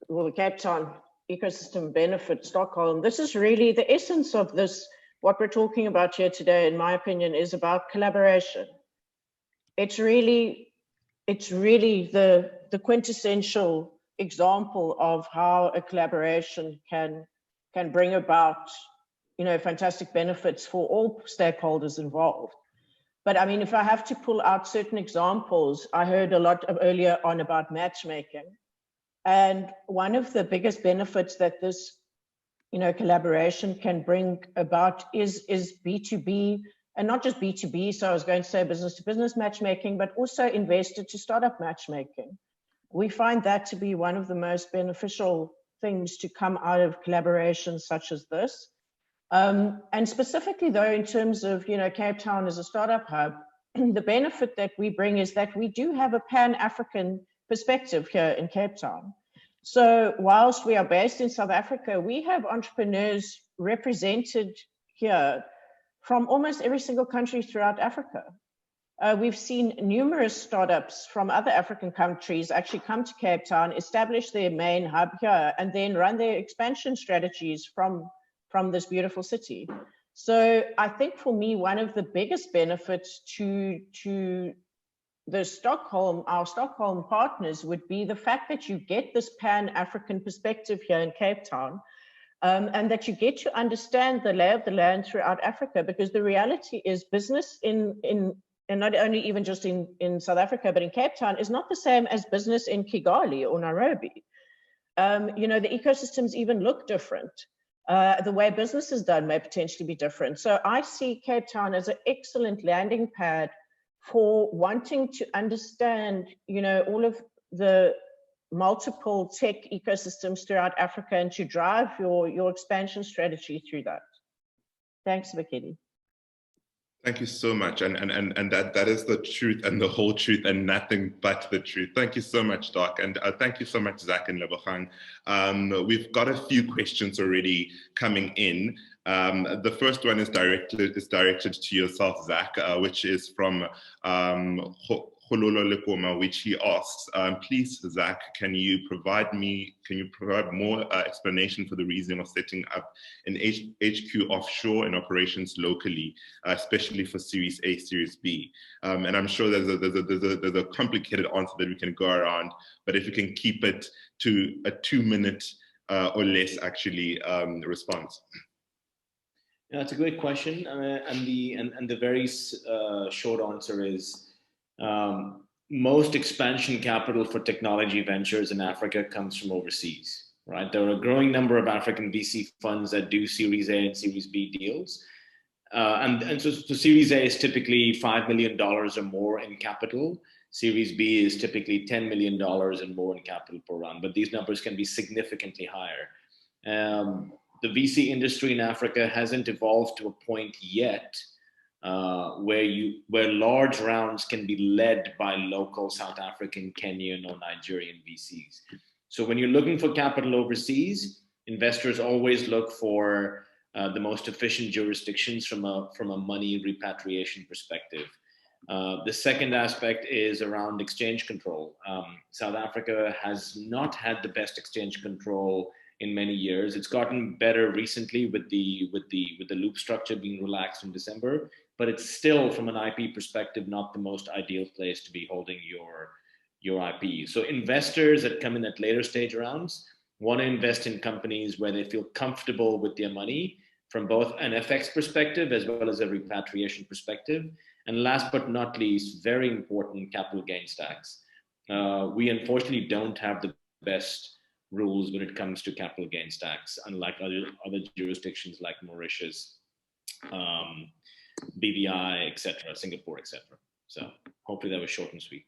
well, the Cape Town ecosystem benefit Stockholm, this is really the essence of this. What we're talking about here today, in my opinion, is about collaboration. It's really the quintessential example of how a collaboration can bring about, fantastic benefits for all stakeholders involved. But I mean, if I have to pull out certain examples, I heard a lot earlier on about matchmaking. And one of the biggest benefits that this, collaboration can bring about is B2B, and not just B2B. So I was going to say business to business matchmaking, but also investor to startup matchmaking. We find that to be one of the most beneficial things to come out of collaborations such as this. And specifically though, in terms of, Cape Town as a startup hub, the benefit that we bring is that we do have a Pan-African perspective here in Cape Town. So whilst we are based in South Africa, we have entrepreneurs represented here from almost every single country throughout Africa. We've seen numerous startups from other African countries actually come to Cape Town, establish their main hub here, and then run their expansion strategies from this beautiful city. So I think for me, one of the biggest benefits to our Stockholm partners would be the fact that you get this Pan-African perspective here in Cape Town, and that you get to understand the lay of the land throughout Africa, because the reality is business and not only even just in South Africa, but in Cape Town is not the same as business in Kigali or Nairobi. The ecosystems even look different. The way business is done may potentially be different. So I see Cape Town as an excellent landing pad for wanting to understand, all of the multiple tech ecosystems throughout Africa and to drive your expansion strategy through that. Thanks, Vikedi.
Thank you so much. And that is the truth and the whole truth and nothing but the truth. Thank you so much, Doc. And thank you so much, Zach and Lebogang. We've got a few questions already coming in. The first one is directed to yourself, Zach, which is from Hololo Lekoma, which he asks, please, Zach, can you provide more explanation for the reason of setting up an HQ offshore and operations locally, especially for Series A, Series B? And I'm sure there's a complicated answer that we can go around, but if you can keep it to a 2-minute or less, actually, response.
Yeah, that's a great question, and the very short answer is most expansion capital for technology ventures in Africa comes from overseas, right? There are a growing number of African VC funds that do Series A and Series B deals, and so Series A is typically $5 million or more in capital. Series B is typically $10 million and more in capital per round, but these numbers can be significantly higher. The VC industry in Africa hasn't evolved to a point yet where large rounds can be led by local South African, Kenyan, or Nigerian VCs. So when you're looking for capital overseas, investors always look for the most efficient jurisdictions from a money repatriation perspective. The second aspect is around exchange control. South Africa has not had the best exchange control in many years. It's gotten better recently with the loop structure being relaxed in December, but it's still, from an IP perspective, not the most ideal place to be holding your IP. So investors that come in at later stage rounds want to invest in companies where they feel comfortable with their money from both an FX perspective as well as a repatriation perspective. And last but not least, very important, capital gains tax. We unfortunately don't have the best rules when it comes to capital gains tax, unlike other jurisdictions like Mauritius, BVI, etc., Singapore, etc. So hopefully that was short and sweet.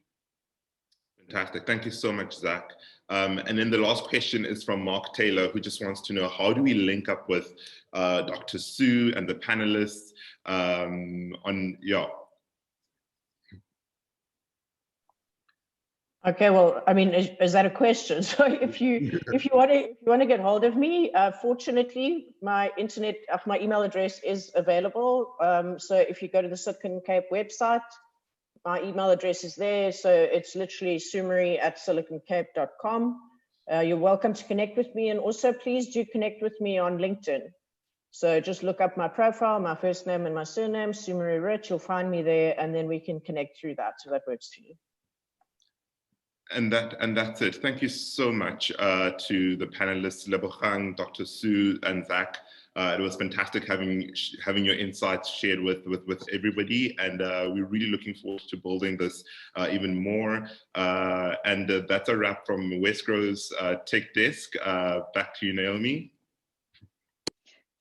Fantastic. Thank you so much, Zach. And then the last question is from Mark Taylor, who just wants to know, how do we link up with Dr. Sue and the panelists
Okay, well, I mean, is that a question? So if you want to get hold of me, fortunately, my email address is available. So if you go to the Silicon Cape website, my email address is there. So it's literally sumari@siliconcape.com. You're welcome to connect with me, and also please do connect with me on LinkedIn. So just look up my profile, my first name and my surname, Sumari Rich, you'll find me there, and then we can connect through that, so that works for you.
And that's it. Thank you so much to the panelists, Lebogang, Dr. Sue, and Zach. It was fantastic having your insights shared with everybody, and we're really looking forward to building this even more. And that's a wrap from Wesgro's Tech Desk. Back to you, Naomi.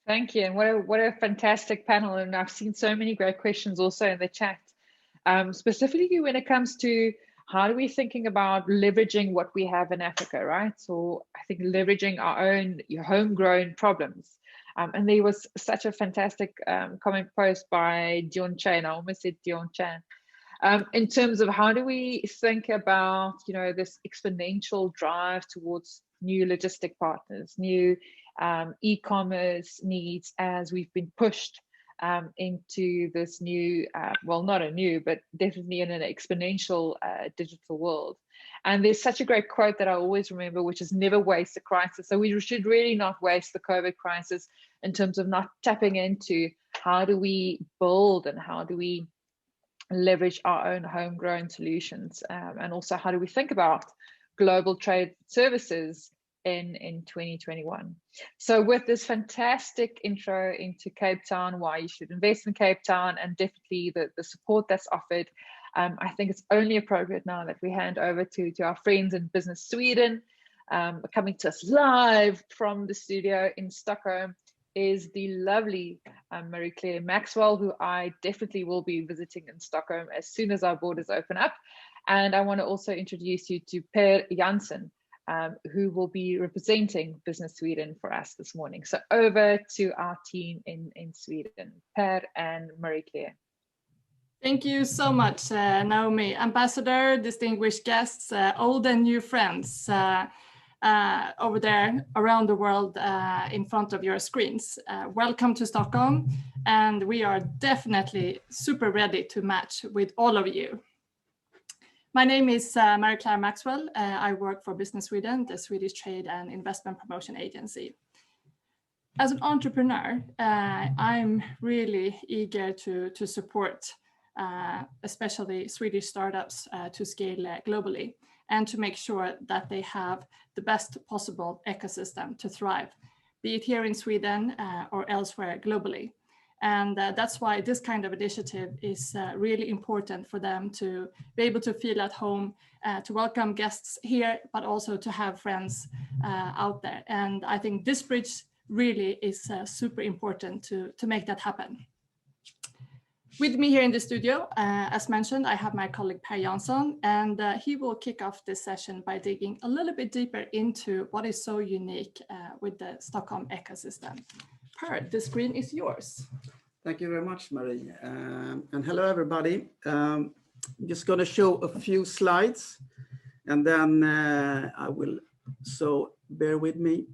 Thank you, and what a fantastic panel! And I've seen so many great questions also in the chat, specifically when it comes to how are we thinking about leveraging what we have in Africa, right? So I think leveraging our own homegrown problems. And there was such a fantastic comment post by Dion Chan. I almost said Dion Chan. In terms of how do we think about, this exponential drive towards new logistic partners, new e-commerce needs, as we've been pushed into this new, well, not a new, but definitely in an exponential digital world. And there's such a great quote that I always remember, which is never waste a crisis. So we should really not waste the COVID crisis in terms of not tapping into how do we build and how do we leverage our own homegrown solutions, and also how do we think about global trade services in 2021. So with this fantastic intro into Cape Town, why you should invest in Cape Town, and definitely the support that's offered, I think it's only appropriate now that we hand over to our friends in Business Sweden. Coming to us live from the studio in Stockholm is the lovely Marie-Claire Maxwell, who I definitely will be visiting in Stockholm as soon as our borders open up. And I want to also introduce you to Per Jansen, who will be representing Business Sweden for us this morning. So over to our team in Sweden, Per and Marie-Claire.
Thank you so much, Naomi. Ambassador, distinguished guests, old and new friends over there around the world in front of your screens. Welcome to Stockholm, and we are definitely super ready to match with all of you. My name is Marie-Claire Maxwell. I work for Business Sweden, the Swedish trade and investment promotion agency. As an entrepreneur, I'm really eager to support especially Swedish startups to scale globally, and to make sure that they have the best possible ecosystem to thrive, be it here in Sweden or elsewhere globally. And that's why this kind of initiative is really important for them to be able to feel at home, to welcome guests here, but also to have friends out there. And I think this bridge really is super important to make that happen. With me here in the studio, as mentioned, I have my colleague Per Jansson, and he will kick off this session by digging a little bit deeper into what is so unique with the Stockholm ecosystem. Per, the screen is yours.
Thank you very much, Marie. And hello, everybody. I'm just going to show a few slides, and then I will, so bear with me.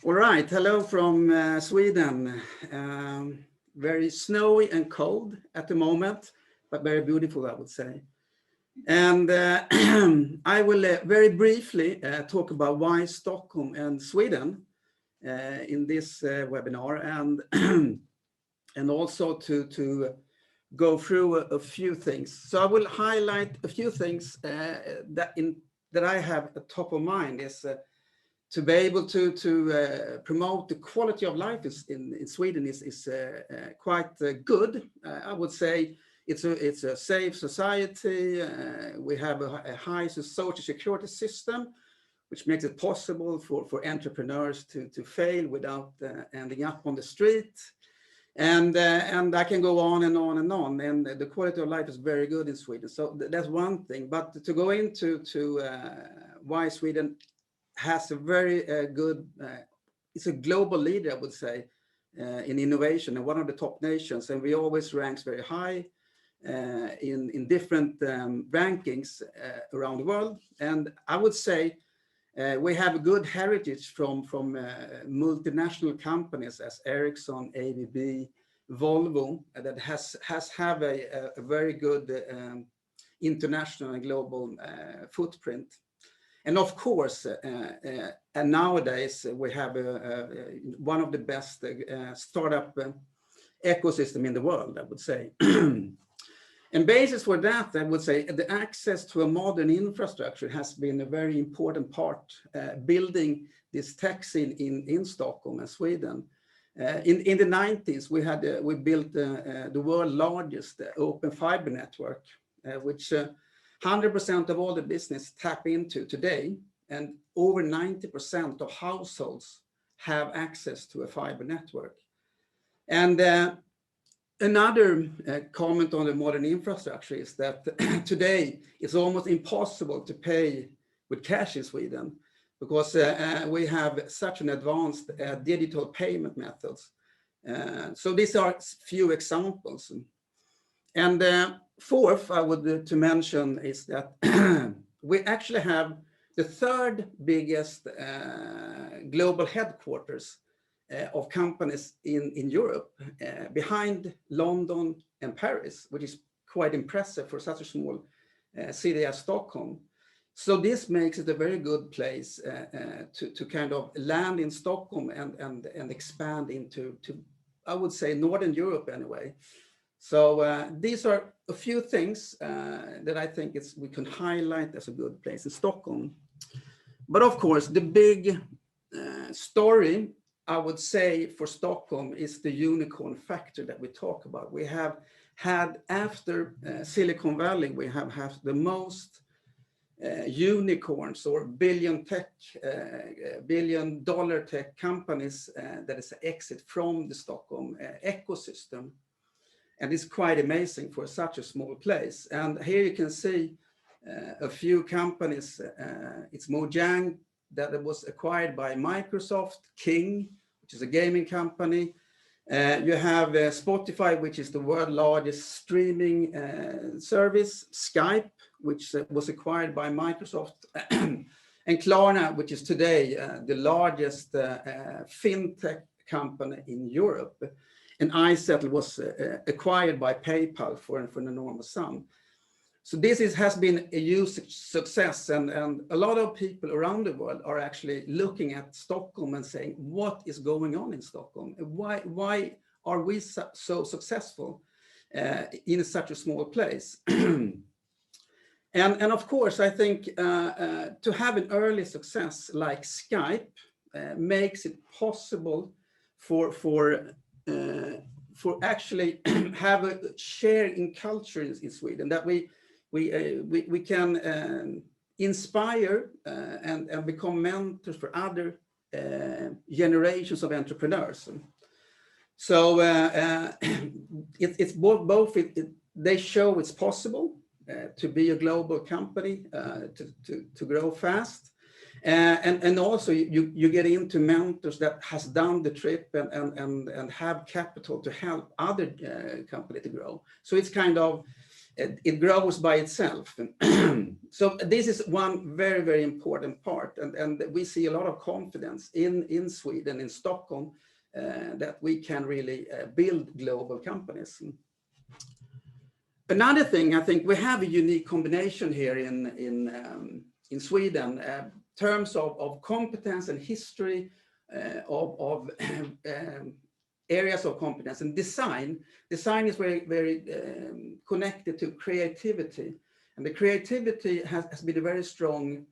All right, hello from Sweden. Very snowy and cold at the moment, but very beautiful, I would say. And I will very briefly talk about why Stockholm and Sweden in this webinar, and also to go through a few things. So I will highlight a few things that I have at top of mind is to be able to promote the quality of life in Sweden is quite good. I would say it's a safe society. We have a high social security system, which makes it possible for entrepreneurs to fail without ending up on the street. And I can go on and on and on. And the quality of life is very good in Sweden. So that's one thing. But to go into why Sweden has a very good, it's a global leader, I would say, in innovation, and one of the top nations. And we always ranks very high in different rankings around the world. And I would say We have a good heritage from multinational companies as Ericsson, ABB, Volvo, that have a very good international and global footprint. And of course, and nowadays we have one of the best startup ecosystem in the world, I would say. And basis for that, I would say the access to a modern infrastructure has been a very important part building this tech scene in Stockholm and Sweden. In the 90s, we built the world's largest open fiber network, which 100% of all the business tap into today, and over 90% of households have access to a fiber network. And another comment on the modern infrastructure is that today it's almost impossible to pay with cash in Sweden because we have such an advanced digital payment methods. So these are few examples. And fourth, I would to mention is that we actually have the third biggest global headquarters of companies in Europe, behind London and Paris, which is quite impressive for such a small city as Stockholm. So this makes it a very good place to kind of land in Stockholm and expand into, I would say, Northern Europe anyway. So these are a few things that I think we can highlight as a good place in Stockholm. But of course, the big story, I would say, for Stockholm is the unicorn factor that we talk about. We have had, after Silicon Valley, we have had the most unicorns or billion-dollar tech companies that is an exit from the Stockholm ecosystem. And it's quite amazing for such a small place. And here you can see a few companies. It's Mojang that was acquired by Microsoft, King, which is a gaming company. You have Spotify, which is the world's largest streaming service, Skype, which was acquired by Microsoft, and Klarna, which is today the largest fintech company in Europe. And iSettle was acquired by PayPal for an enormous sum. So this has been a huge success, and a lot of people around the world are actually looking at Stockholm and saying, what is going on in Stockholm? Why are we so successful in such a small place? And of course, I think to have an early success like Skype makes it possible for actually have a share in culture in Sweden, that we can inspire and become mentors for other generations of entrepreneurs. So it's both they show it's possible to be a global company, to grow fast. And also you get into mentors that has done the trip and have capital to help other company to grow. So it's kind of, it grows by itself. So this is one very, very important part. And we see a lot of confidence in Sweden, in Stockholm, that we can really build global companies. Another thing, I think we have a unique combination here in Sweden, terms of competence and history, of areas of competence, and design. Design is very, very connected to creativity, and the creativity has been a very strong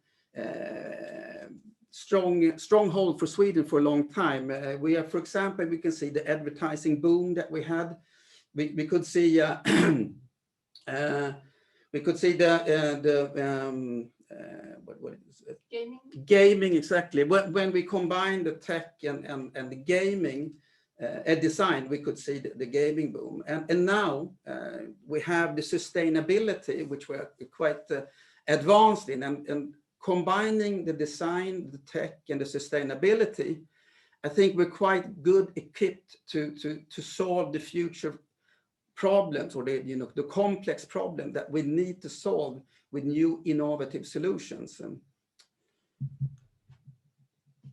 stronghold for Sweden for a long time. We have, for example, we can see the advertising boom that we had. We could see what is it? Gaming, exactly. When we combine the tech and the gaming design, we could see the gaming boom. And now we have the sustainability, which we're quite advanced in, and combining the design, the tech, and the sustainability, I think we're quite good equipped to solve the future problems, or the complex problem that we need to solve with new innovative solutions.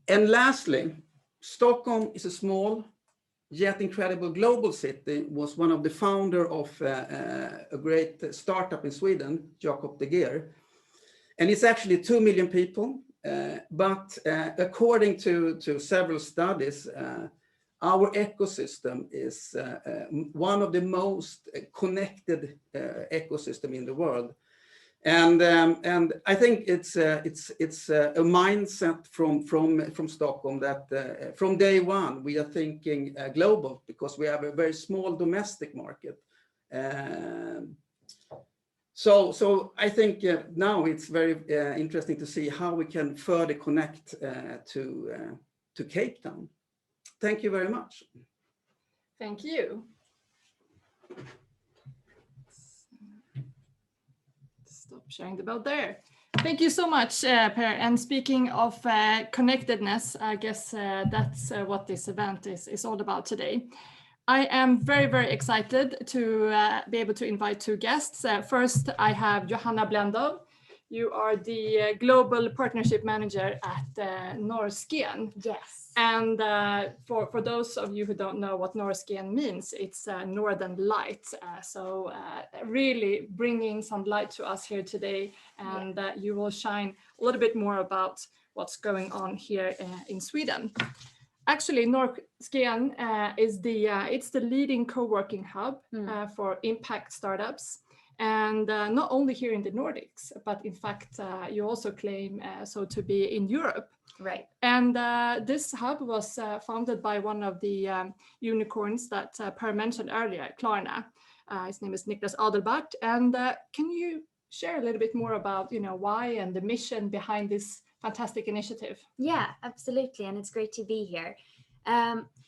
And lastly, Stockholm is a small yet incredible global city, was one of the founder of a great startup in Sweden, Jakob de Geer. And it's actually 2 million people, but according to several studies, our ecosystem is one of the most connected ecosystem in the world. And I think it's a mindset from Stockholm that from day one we are thinking global, because we have a very small domestic market. So I think now it's very interesting to see how we can further connect to Cape Town. Thank you very much.
Thank you. Stop sharing the boat there. Thank you so much, Per. And speaking of connectedness, I guess that's what this event is all about today. I am very, very excited to be able to invite two guests. First, I have Johanna Blendov. You are the Global Partnership Manager at Norrsken.
Yes.
And for those of you who don't know what Norrsken means, it's Northern Light. So really bringing some light to us here today, and you will shine a little bit more about what's going on here in Sweden. Actually, Norrsken is it's the leading co-working hub for impact startups. And not only here in the Nordics, but in fact, you also claim so to be in Europe.
Right.
And this hub was founded by one of the unicorns that Per mentioned earlier, Klarna. His name is Niklas Adelbart. And can you share a little bit more about, why and the mission behind this fantastic initiative?
Yeah, absolutely. And it's great to be here.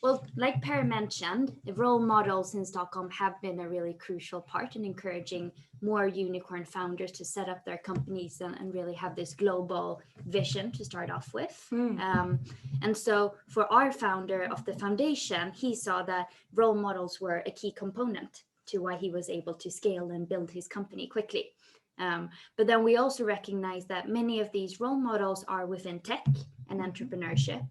Well, like Per mentioned, role models in Stockholm have been a really crucial part in encouraging more unicorn founders to set up their companies and really have this global vision to start off with. And so for our founder of the foundation, he saw that role models were a key component to why he was able to scale and build his company quickly. But then we also recognize that many of these role models are within tech and entrepreneurship,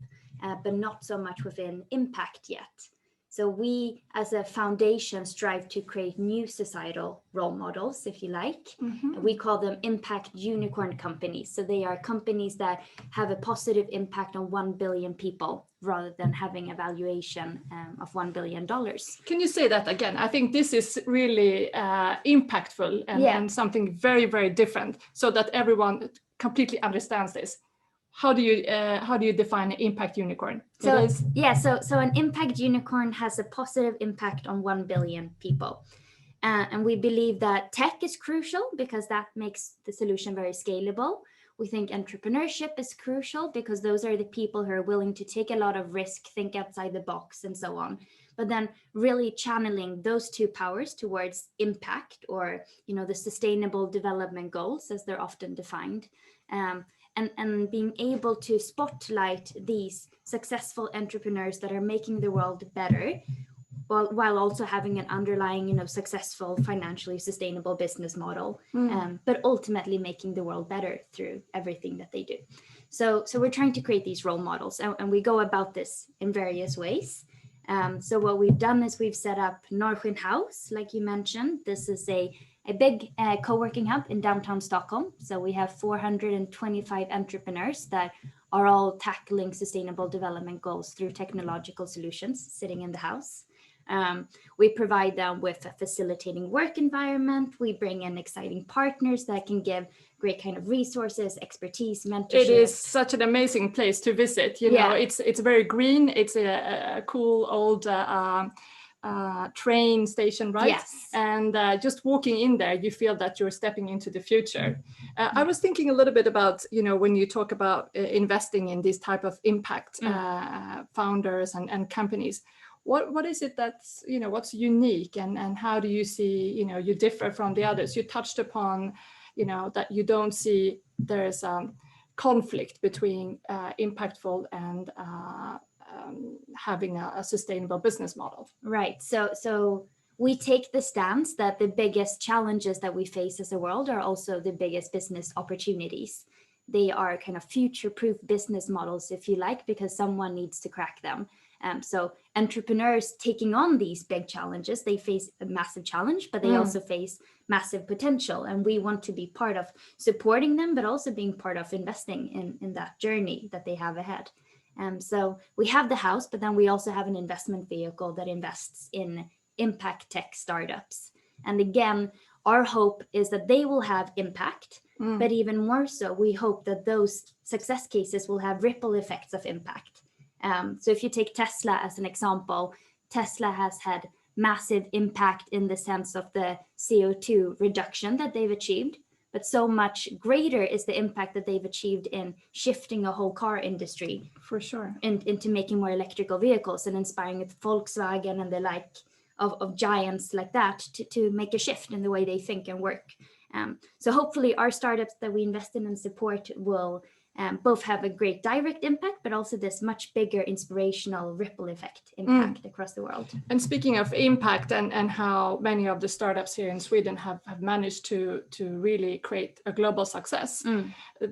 but not so much within impact yet. So we as a foundation strive to create new societal role models, if you like. We call them impact unicorn companies. So they are companies that have a positive impact on 1 billion people rather than having a valuation of $1 billion.
Can you say that again? I think this is really impactful and something very, very different, so that everyone completely understands this. How do you define an impact unicorn?
So an impact unicorn has a positive impact on 1 billion people. And we believe that tech is crucial because that makes the solution very scalable. We think entrepreneurship is crucial because those are the people who are willing to take a lot of risk, think outside the box, and so on. But then really channeling those two powers towards impact, or the sustainable development goals as they're often defined. And being able to spotlight these successful entrepreneurs that are making the world better, while also having an underlying, successful, financially sustainable business model, but ultimately making the world better through everything that they do. So we're trying to create these role models, and we go about this in various ways. So what we've done is we've set up Norrsken House, like you mentioned. This is a big co-working hub in downtown Stockholm. So we have 425 entrepreneurs that are all tackling sustainable development goals through technological solutions sitting in the house. We provide them with a facilitating work environment. We bring in exciting partners that can give great kind of resources, expertise, mentorship.
It is such an amazing place to visit. It's very green. It's a cool old train station, right?
Yes.
And just walking in there, you feel that you're stepping into the future. I was thinking a little bit about, when you talk about investing in this type of impact founders and companies, what is it that's, what's unique, and how do you see, you differ from the others? You touched upon, that you don't see there's conflict between impactful and having a sustainable business model.
Right. So we take the stance that the biggest challenges that we face as a world are also the biggest business opportunities. they are kind of future-proof business models, if you like, because someone needs to crack them. So entrepreneurs taking on these big challenges, they face a massive challenge, but they also face massive potential. And we want to be part of supporting them, but also being part of investing in that journey that they have ahead. So we have the house, but then we also have an investment vehicle that invests in impact tech startups. And again, our hope is that they will have impact, but even more so, we hope that those success cases will have ripple effects of impact. So if you take Tesla as an example, Tesla has had massive impact in the sense of the CO2 reduction that they've achieved, but so much greater is the impact that they've achieved in shifting a whole car industry.
For sure.
Into making more electrical vehicles and inspiring Volkswagen and the like of giants like that to make a shift in the way they think and work. So hopefully our startups that we invest in and support will both have a great direct impact, but also this much bigger inspirational ripple effect impact across the world.
And speaking of impact and how many of the startups here in Sweden have managed to really create a global success,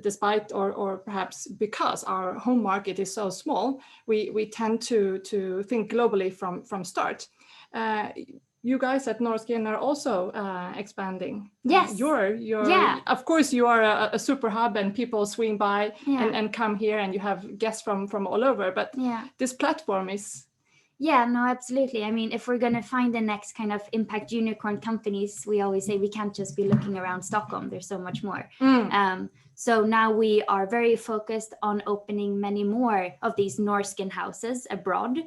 despite or perhaps because our home market is so small, we tend to think globally from start. You guys at Norskin are also expanding.
Yes.
Of course, you are a super hub and people swing by and come here and you have guests from all over. But this platform is...
Yeah, no, absolutely. I mean, if we're going to find the next kind of impact unicorn companies, we always say we can't just be looking around Stockholm. There's so much more. So now we are very focused on opening many more of these Norskin houses abroad.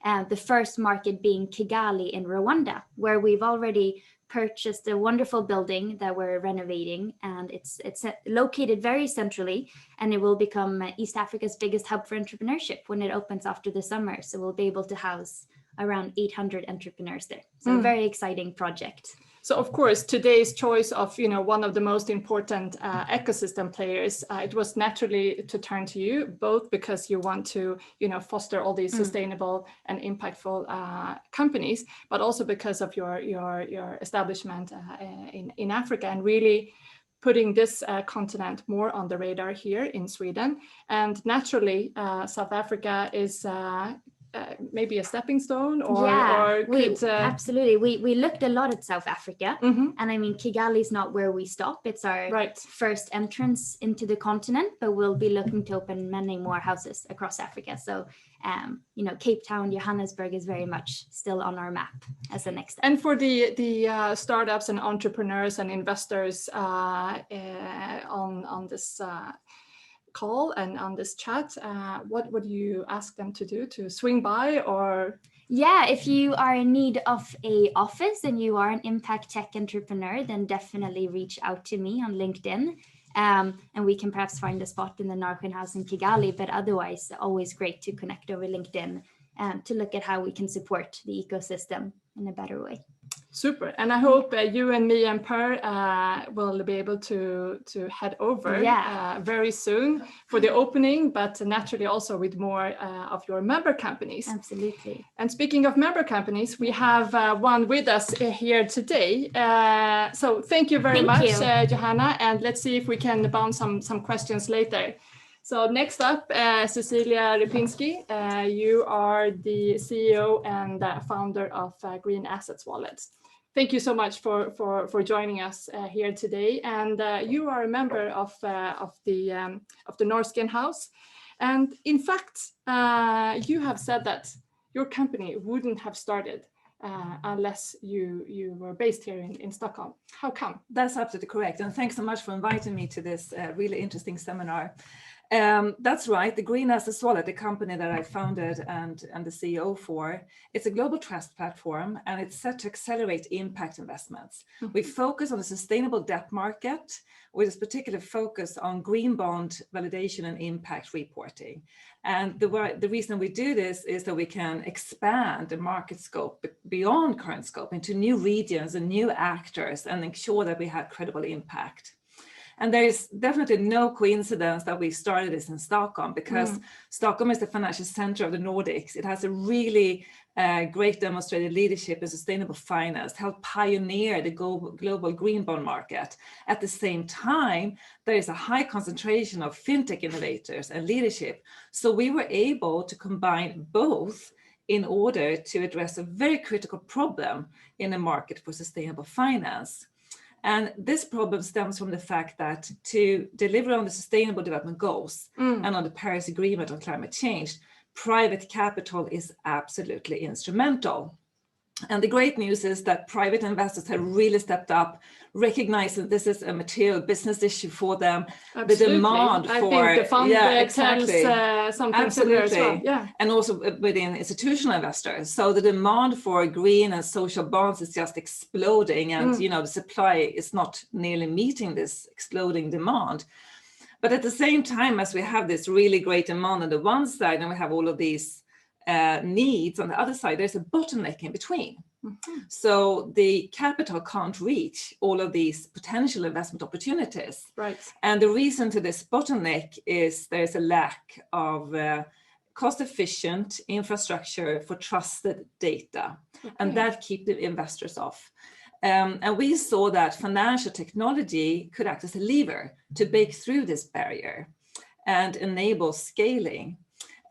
The first market being Kigali in Rwanda, where we've already purchased a wonderful building that we're renovating, and it's located very centrally, and it will become East Africa's biggest hub for entrepreneurship when it opens after the summer. So we'll be able to house around 800 entrepreneurs there. So a very exciting project.
So of course, today's choice of one of the most important ecosystem players, it was naturally to turn to you, both because you want to foster all these sustainable and impactful companies, but also because of your establishment in Africa and really putting this continent more on the radar here in Sweden. And naturally, South Africa is maybe a stepping stone
absolutely. We looked a lot at South Africa, and I mean, Kigali is not where we stop. It's our first entrance into the continent, but we'll be looking to open many more houses across Africa. So, Cape Town, Johannesburg is very much still on our map as the next step.
And for the startups and entrepreneurs and investors on this call and on this chat, what would you ask them to do? To swing by or?
Yeah, if you are in need of a office and you are an impact tech entrepreneur, then definitely reach out to me on LinkedIn. And we can perhaps find a spot in the Norskin House in Kigali, but otherwise always great to connect over LinkedIn to look at how we can support the ecosystem in a better way.
Super, and I hope you and me and Per will be able to head over very soon for the opening, but naturally also with more of your member companies.
Absolutely.
And speaking of member companies, we have one with us here today. So thank you very much, Johanna, and let's see if we can bounce some questions later. So next up, Cecilia Lipinski, you are the CEO and founder of Green Assets Wallets. Thank you so much for joining us here today. And you are a member of the Norskin House. And in fact, you have said that your company wouldn't have started unless you were based here in Stockholm. How come?
That's absolutely correct. And thanks so much for inviting me to this really interesting seminar. That's right. The Green Assets Wallet, the company that I founded and the CEO for, it's a global trust platform, and it's set to accelerate impact investments. We focus on the sustainable debt market with this particular focus on green bond validation and impact reporting. And the reason we do this is that we can expand the market scope beyond current scope into new regions and new actors and ensure that we have credible impact. And there is definitely no coincidence that we started this in Stockholm, because Stockholm is the financial center of the Nordics. It has a really great demonstrated leadership in sustainable finance, helped pioneer the global green bond market. At the same time, there is a high concentration of fintech innovators and leadership. So we were able to combine both in order to address a very critical problem in the market for sustainable finance. And this problem stems from the fact that to deliver on the Sustainable Development Goals and on the Paris Agreement on climate change, private capital is absolutely instrumental. And the great news is that private investors have really stepped up, recognizing this is a material business issue for them.
Absolutely.
The demand for,
I think the fund tells something
absolutely.
As well. Yeah.
And also within institutional investors. So the demand for green and social bonds is just exploding, and the supply is not nearly meeting this exploding demand. But at the same time, as we have this really great demand on the one side, and we have all of these needs on the other side, there's a bottleneck in between. So the capital can't reach all of these potential investment opportunities.
Right.
And the reason to this bottleneck is there's a lack of cost-efficient infrastructure for trusted data, and that keeps the investors off. And we saw that financial technology could act as a lever to break through this barrier and enable scaling.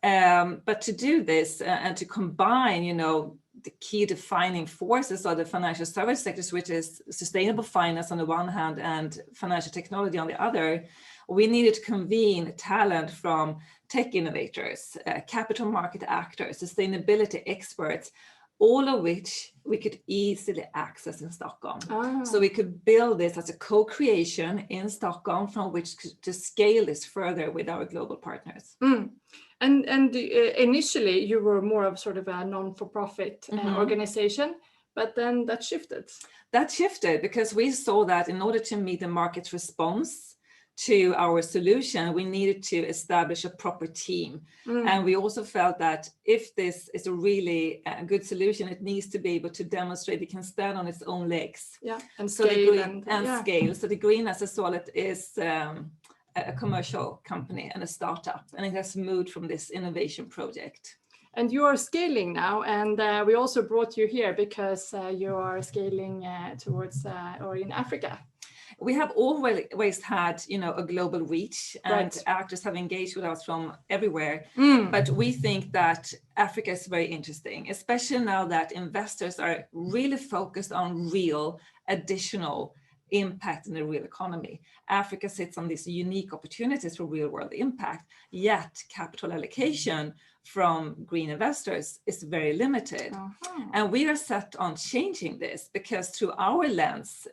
But to do this and to combine, the key defining forces of the financial service sectors, which is sustainable finance on the one hand and financial technology on the other, we needed to convene talent from tech innovators, capital market actors, sustainability experts, all of which we could easily access in Stockholm. So we could build this as a co-creation in Stockholm from which to scale this further with our global partners.
And initially you were more of sort of a non-for-profit organization, but then that shifted.
That shifted because we saw that in order to meet the market's response to our solution, we needed to establish a proper team. And we also felt that if this is a really good solution, it needs to be able to demonstrate it can stand on its own legs.
Yeah, and
so
scale.
Scale. So the Green as a Solid is a commercial company and a startup, and it has moved from this innovation project.
And you are scaling now, and we also brought you here because you are scaling towards or in Africa.
We have always had, a global reach, and actors have engaged with us from everywhere. But we think that Africa is very interesting, especially now that investors are really focused on real additional impact in the real economy. Africa sits on these unique opportunities for real world impact, yet capital allocation from green investors is very limited. And we are set on changing this because through our lens,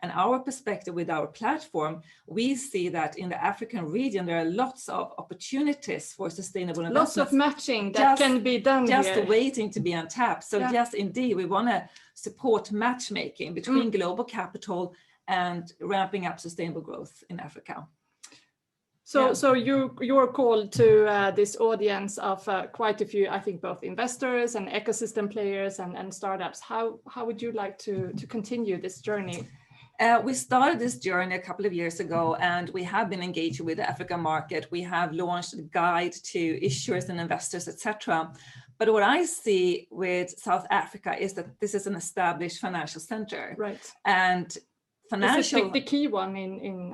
and our perspective with our platform, we see that in the African region, there are lots of opportunities for sustainable investments.
Lots of matching that can be done
just
here.
waiting to be untapped. So yes, indeed, we want to support matchmaking between global capital and ramping up sustainable growth in Africa.
So you're called to this audience of quite a few, I think, both investors and ecosystem players and startups. How would you like to continue this journey?
We started this journey a couple of years ago, and we have been engaging with the African market. We have launched a guide to issuers and investors, etc. But what I see with South Africa is that this is an established financial center.
Right.
And financial...
Is it the key one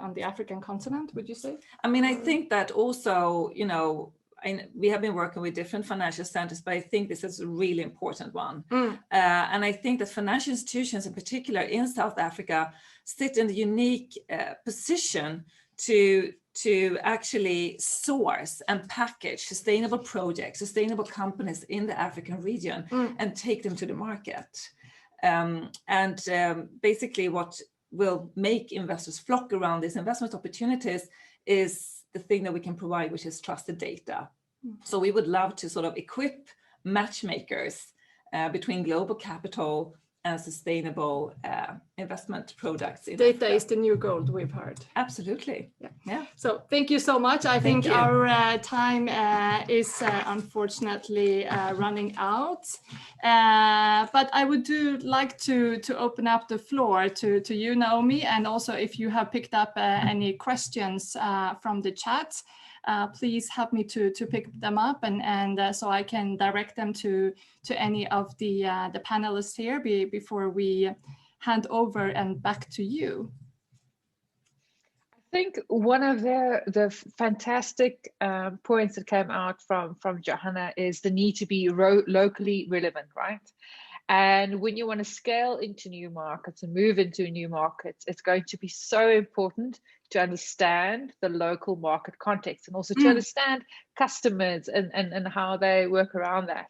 on the African continent, would you say?
I mean, I think that also, we have been working with different financial centers, but I think this is a really important one. And I think that financial institutions in particular in South Africa sit in the unique position to actually source and package sustainable projects, sustainable companies in the African region and take them to the market. Basically what will make investors flock around these investment opportunities is the thing that we can provide, which is trusted data. So we would love to sort of equip matchmakers between global capital and sustainable investment products.
Data is the new gold, we've heard.
Absolutely. Yeah.
So thank you so much. I think
you.
our time is unfortunately running out. But I would like to open up the floor to you, Naomi, and also if you have picked up any questions from the chat. Please help me to pick them up and so I can direct them to any of the panelists here before we hand over and back to you.
I think one of the fantastic points that came out from Johanna is the need to be locally relevant, right? And when you want to scale into new markets and move into new markets, it's going to be so important to understand the local market context and also to understand customers and how they work around that.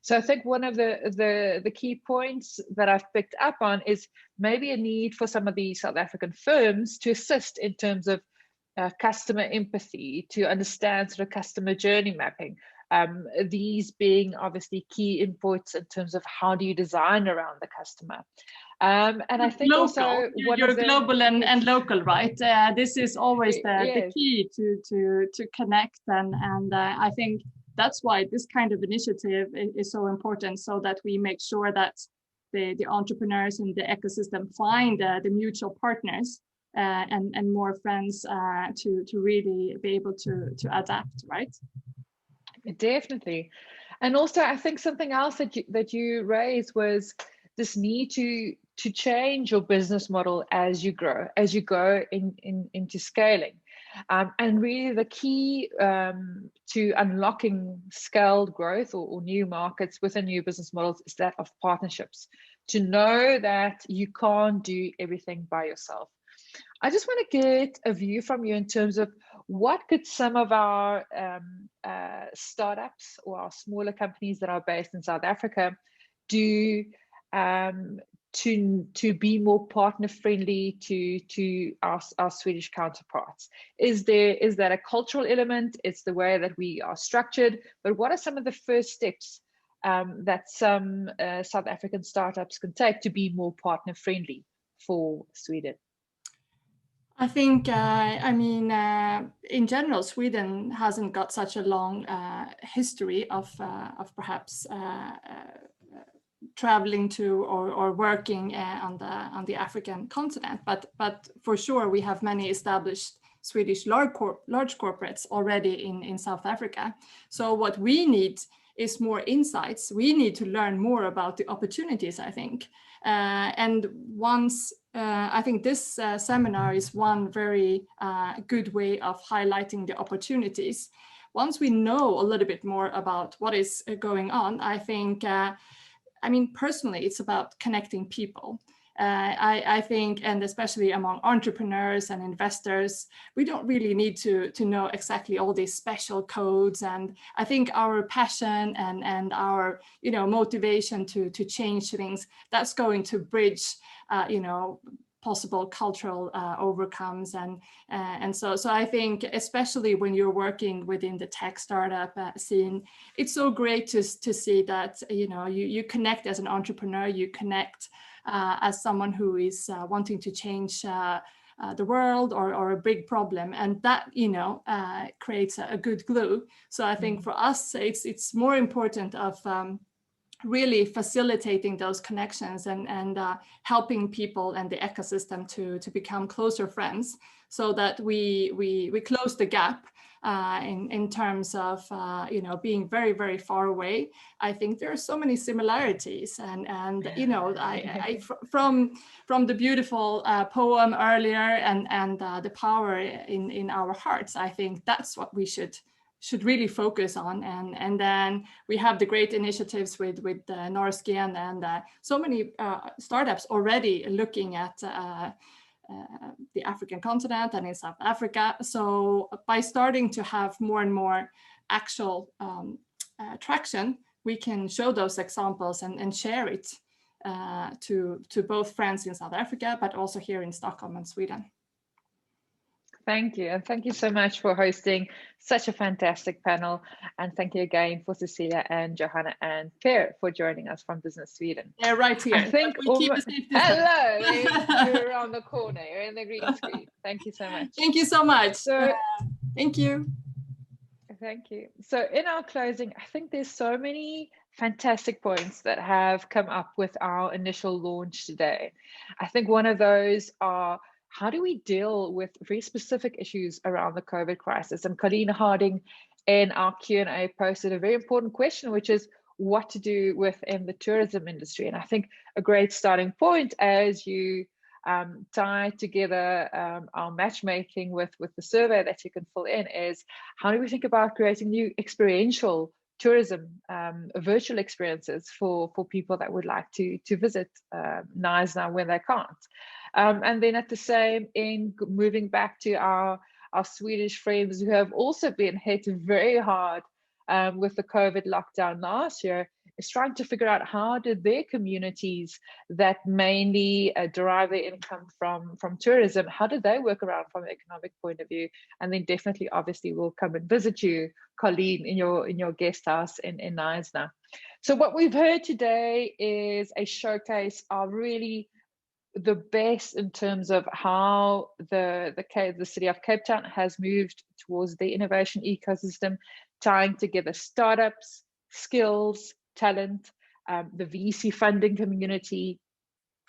So I think one of the key points that I've picked up on is maybe a need for some of the South African firms to assist in terms of customer empathy, to understand sort of customer journey mapping. These being obviously key inputs in terms of how do you design around the customer. And I think
local.
Also
you're global and local, right? This is always the key to connect, and I think that's why this kind of initiative is so important, so that we make sure that the entrepreneurs in the ecosystem find the mutual partners and more friends to really be able to adapt, right?
Definitely. And also I think something else that you raised was this need to change your business model as you grow, as you go into scaling. And really the key to unlocking scaled growth or new markets within new business models is that of partnerships. To know that you can't do everything by yourself. I just want to get a view from you in terms of what could some of our startups or our smaller companies that are based in South Africa do to be more partner friendly to our Swedish counterparts? Is that a cultural element? It's the way that we are structured, but what are some of the first steps that some South African startups can take to be more partner friendly for Sweden?
I think, in general, Sweden hasn't got such a long history of perhaps traveling to or working on the African continent, but for sure we have many established Swedish large corporates already in South Africa. So what we need is more insights. We need to learn more about the opportunities, I think. And once I think this seminar is one very good way of highlighting the opportunities. Once we know a little bit more about what is going on, I think, personally, it's about connecting people. I think, and especially among entrepreneurs and investors, we don't really need to know exactly all these special codes. And I think our passion and our motivation to change things, that's going to bridge possible cultural overcomes. And so I think, especially when you're working within the tech startup scene, it's so great to see that you connect as an entrepreneur, you connect as someone who is wanting to change the world or a big problem, and that creates a good glue. So I think for us, it's more important of really facilitating those connections and helping people and the ecosystem to become closer friends, so that we close the gap in terms of being very, very far away. I think there are so many similarities, and I from the beautiful poem earlier and the power in our hearts, I think that's what we should really focus on. And then we have the great initiatives with Norsken and so many startups already looking at the African continent and in South Africa. So by starting to have more and more actual traction, we can show those examples and share it to both friends in South Africa, but also here in Stockholm and Sweden.
Thank you. And thank you so much for hosting such a fantastic panel. And thank you again for Cecilia and Johanna and Per for joining us from Business Sweden.
Yeah, right here.
I think
We keep a safe distance.
hello, you're around the corner, you're in the green screen. Thank you so much.
Thank you so much.
So,
thank you.
Thank you. So in our closing, I think there's so many fantastic points that have come up with our initial launch today. I think one of those are, how do we deal with very specific issues around the COVID crisis? And Colleen Harding in our Q&A posted a very important question, which is what to do within the tourism industry. And I think a great starting point as you tie together our matchmaking with the survey that you can fill in is, how do we think about creating new experiential tourism, virtual experiences for people that would like to visit Knysna when they can't. And then at the same end, moving back to our Swedish friends who have also been hit very hard with the COVID lockdown last year, is trying to figure out how do their communities that mainly derive their income from tourism, how do they work around from an economic point of view? And then definitely, obviously, we'll come and visit you, Colleen, in your guest house in Knysna. So what we've heard today is a showcase of really the best in terms of how the city of Cape Town has moved towards the innovation ecosystem, tying together startups, skills, talent, the VC funding community,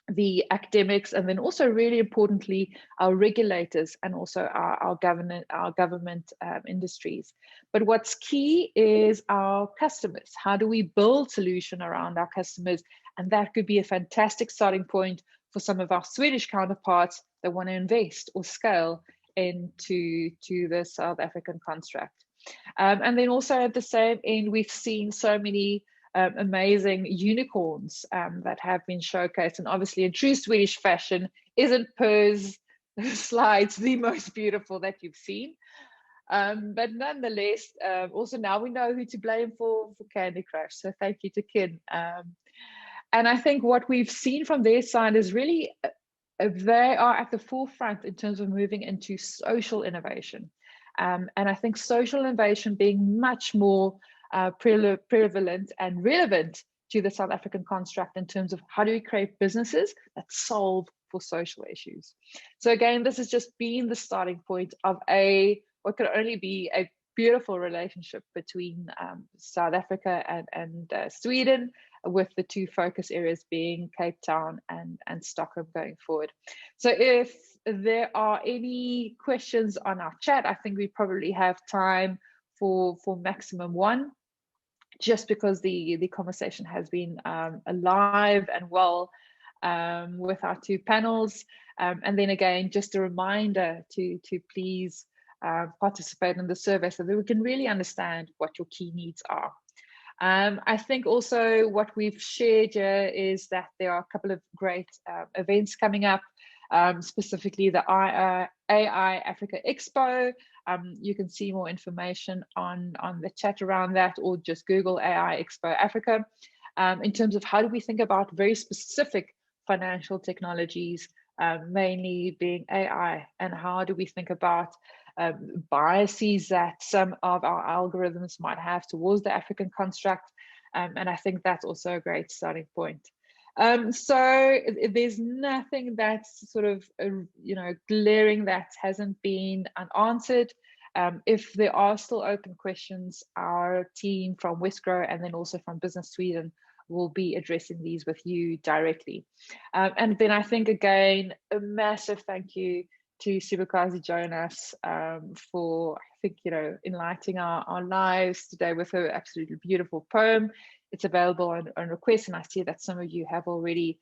the academics, and then also really importantly, our regulators and also our government industries. But what's key is our customers. How do we build solution around our customers? And that could be a fantastic starting point for some of our Swedish counterparts that want to invest or scale into the South African construct. And then also at the same end, we've seen so many amazing unicorns that have been showcased. And obviously in true Swedish fashion, isn't Per's slides the most beautiful that you've seen? But nonetheless, also now we know who to blame for Candy Crush. So thank you to Kin. And I think what we've seen from their side is really, they are at the forefront in terms of moving into social innovation. And I think social innovation being much more prevalent and relevant to the South African construct in terms of how do we create businesses that solve for social issues. So again, this has just been the starting point of what could only be a beautiful relationship between South Africa and Sweden, with the two focus areas being Cape Town and Stockholm going forward. So if there are any questions on our chat, I think we probably have time for maximum one, just because the conversation has been alive and well with our two panels. And then again, just a reminder to please participate in the survey so that we can really understand what your key needs are. I think also what we've shared here is that there are a couple of great events coming up, specifically the AI Africa Expo. You can see more information on the chat around that, or just Google AI Expo Africa, in terms of how do we think about very specific financial technologies, mainly being AI, and how do we think about biases that some of our algorithms might have towards the African construct. And I think that's also a great starting point. So there's nothing that's sort of, glaring that hasn't been unanswered. If there are still open questions, our team from Wesgro and then also from Business Sweden will be addressing these with you directly. And then I think, again, a massive thank you to Sibukazi Jonas for, I think, enlightening our lives today with her absolutely beautiful poem. It's available on request, and I see that some of you have already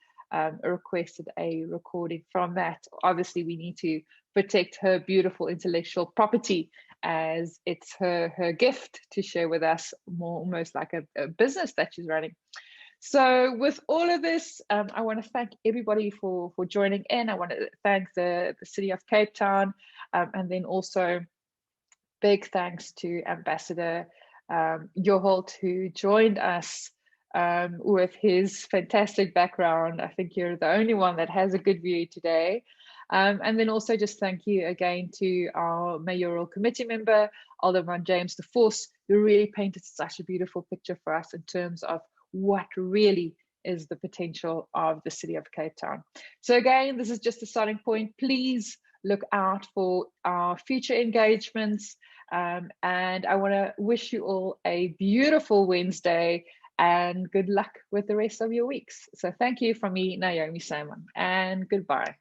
requested a recording from that. Obviously, we need to protect her beautiful intellectual property, as it's her gift to share with us, more almost like a business that she's running. So with all of this, I want to thank everybody for joining in. I want to thank the City of Cape Town, and then also big thanks to Ambassador Joholt, who joined us with his fantastic background. I think you're the only one that has a good view today. And then also just thank you again to our mayoral committee member, Alderman James de Vos, who really painted such a beautiful picture for us in terms of what really is the potential of the city of Cape Town. So again, this is just a starting point. Please look out for our future engagements. And I want to wish you all a beautiful Wednesday and good luck with the rest of your weeks. So thank you from me, Naomi Simon, and goodbye.